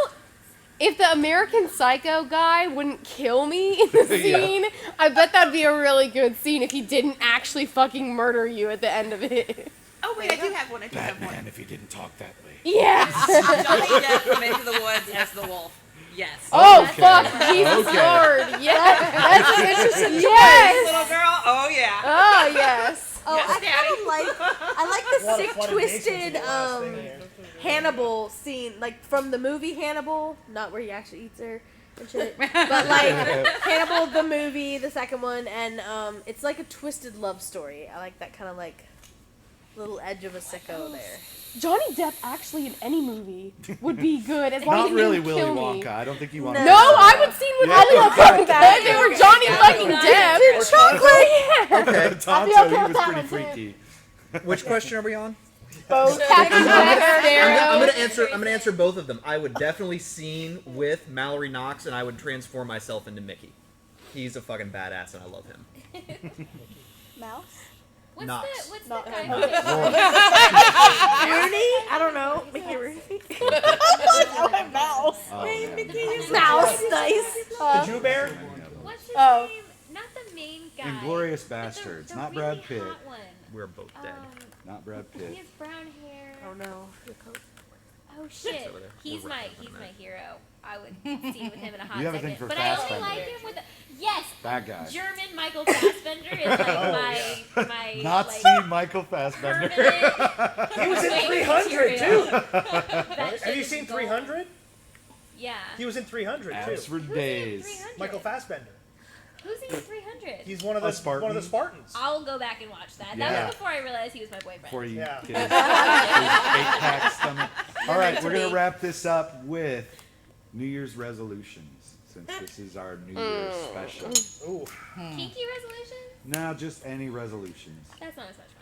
if the American Psycho guy wouldn't kill me in the Yeah. scene, I bet that'd be a really good scene if he didn't actually fucking murder you at the end of it. Oh wait, I do have one. I do have one. Batman, if he didn't talk that way. Yeah. Johnny Depp from Into the Woods as the wolf. Yes. Oh Okay. fuck, Jesus Okay. Lord, yes, that's an interesting This yes. little girl. Oh yeah. Oh yes. Oh, Yes, I Daddy. kind of I like the What a sick, fun twisted invasive to the last thing here. Hannibal scene, like from the movie Hannibal, not where he actually eats her and shit, but like Hannibal the movie, the second one, and it's like a twisted love story. I like that kind of like little edge of a sicko there. Johnny Depp actually in any movie would be good as long as Not he really didn't Willy kill Wonka. me. I don't think you want No. to. No, I would scene with Yeah. Willy Wonka if they were Johnny fucking Depp. Chocolate. Okay. Tonto, okay he with was that pretty one, too. freaky. Which question are we on? Both Captain Jack I'm Sparrow. gonna answer both of them. I would definitely scene with Mallory Knox, and I would transform myself into Mickey. He's a fucking badass, and I love him. Mouse? What's Knox. the Not guy? Knox. Rooney? I don't know. Mickey Rooney. Mouse. Oh, yeah. Mouse. Nice. The Jew Bear? What's his Oh. name? Not the main guy. Inglorious but the- Bastards. the Not really Brad Pitt. hot one. We're both dead. Not Brad He Pitt. has brown hair. Oh no. Oh shit. over there. He's We'll my wrap up in a minute. hero. I would see with him in a hot You have a second. thing for but I only Fassbender. like him with a yes. Bad guy. German Michael Fassbender is like my Nazi like, Michael Fassbender. permanent He was in wing 300 material. too. That shit Have you is seen gold. 300? Yeah. He was in 300 As too. for Who's in days. 300? Michael Fassbender. Who's in 300? He's one of A the Spartan. one of the Spartans. I'll go back and watch that. Yeah. That was before I realized he was my boyfriend. Before you Yeah. get his 8-pack stomach. All right, we're going to wrap this up with New Year's resolutions, since this is our New Year's special. Ooh. Kinky resolution? No, just any resolutions. That's not as much fun.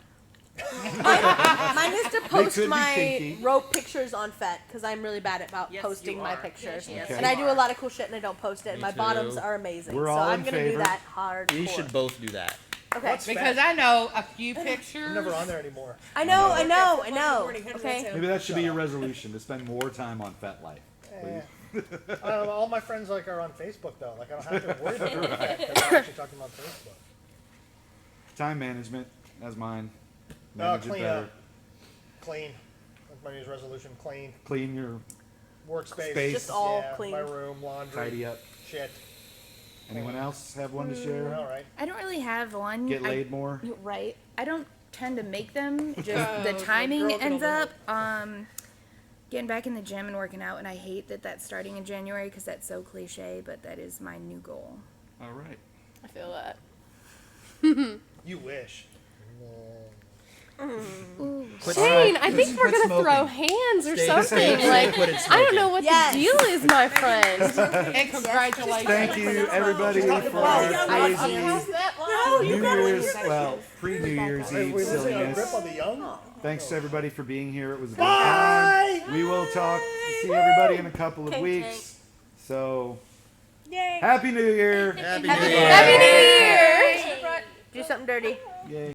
Mine is to could post be my kinky. rope pictures on FET because I'm really bad about Yes, posting you my are. pictures. Yes, Okay. And I do a lot of cool shit and I don't post it. And Me my bottoms too. are amazing. We're so all I'm in gonna favor. do that hard. We should both do that. Okay. What's Because fat? I know a few pictures. I'm never on there anymore. I know. Morning, how does that Okay. sound? Maybe that should be your resolution, to spend more time on FetLife. Eh. All my friends are on Facebook though. Like I don't have to worry about that because I'm actually talking about Facebook. Time management, that's mine. No, Manage it clean better. up. Clean. That's my New Year's resolution. Clean. Clean your Workspace. Space. Just all yeah, clean. My room, laundry. tidy up. Shit. Anyone else have one to share? All right. I don't really have one. Get laid more? You're right. I don't tend to make them. Just Oh, the the timing girl can ends only up getting back in the gym and working out, and I hate that that's starting in January because that's so cliche, but that is my new goal. All right. I feel that. You wish. Shane, I think we're quit gonna throw smoking. hands or Stay- something. stay- Like quit it I don't smoking. know what Yes. the deal is, my friend. And congratulations. Thank you, everybody, for our crazy New Year's, well, pre-New Year's Hey, Eve we listen to a grip silliness. on the young. Thanks to everybody for being here. It was a good Bye. time. We will see everybody in a couple of Tank, weeks. So, Yay. Happy New Year. Happy Happy New New Year. Year. Happy New Year! Do something dirty. Yay.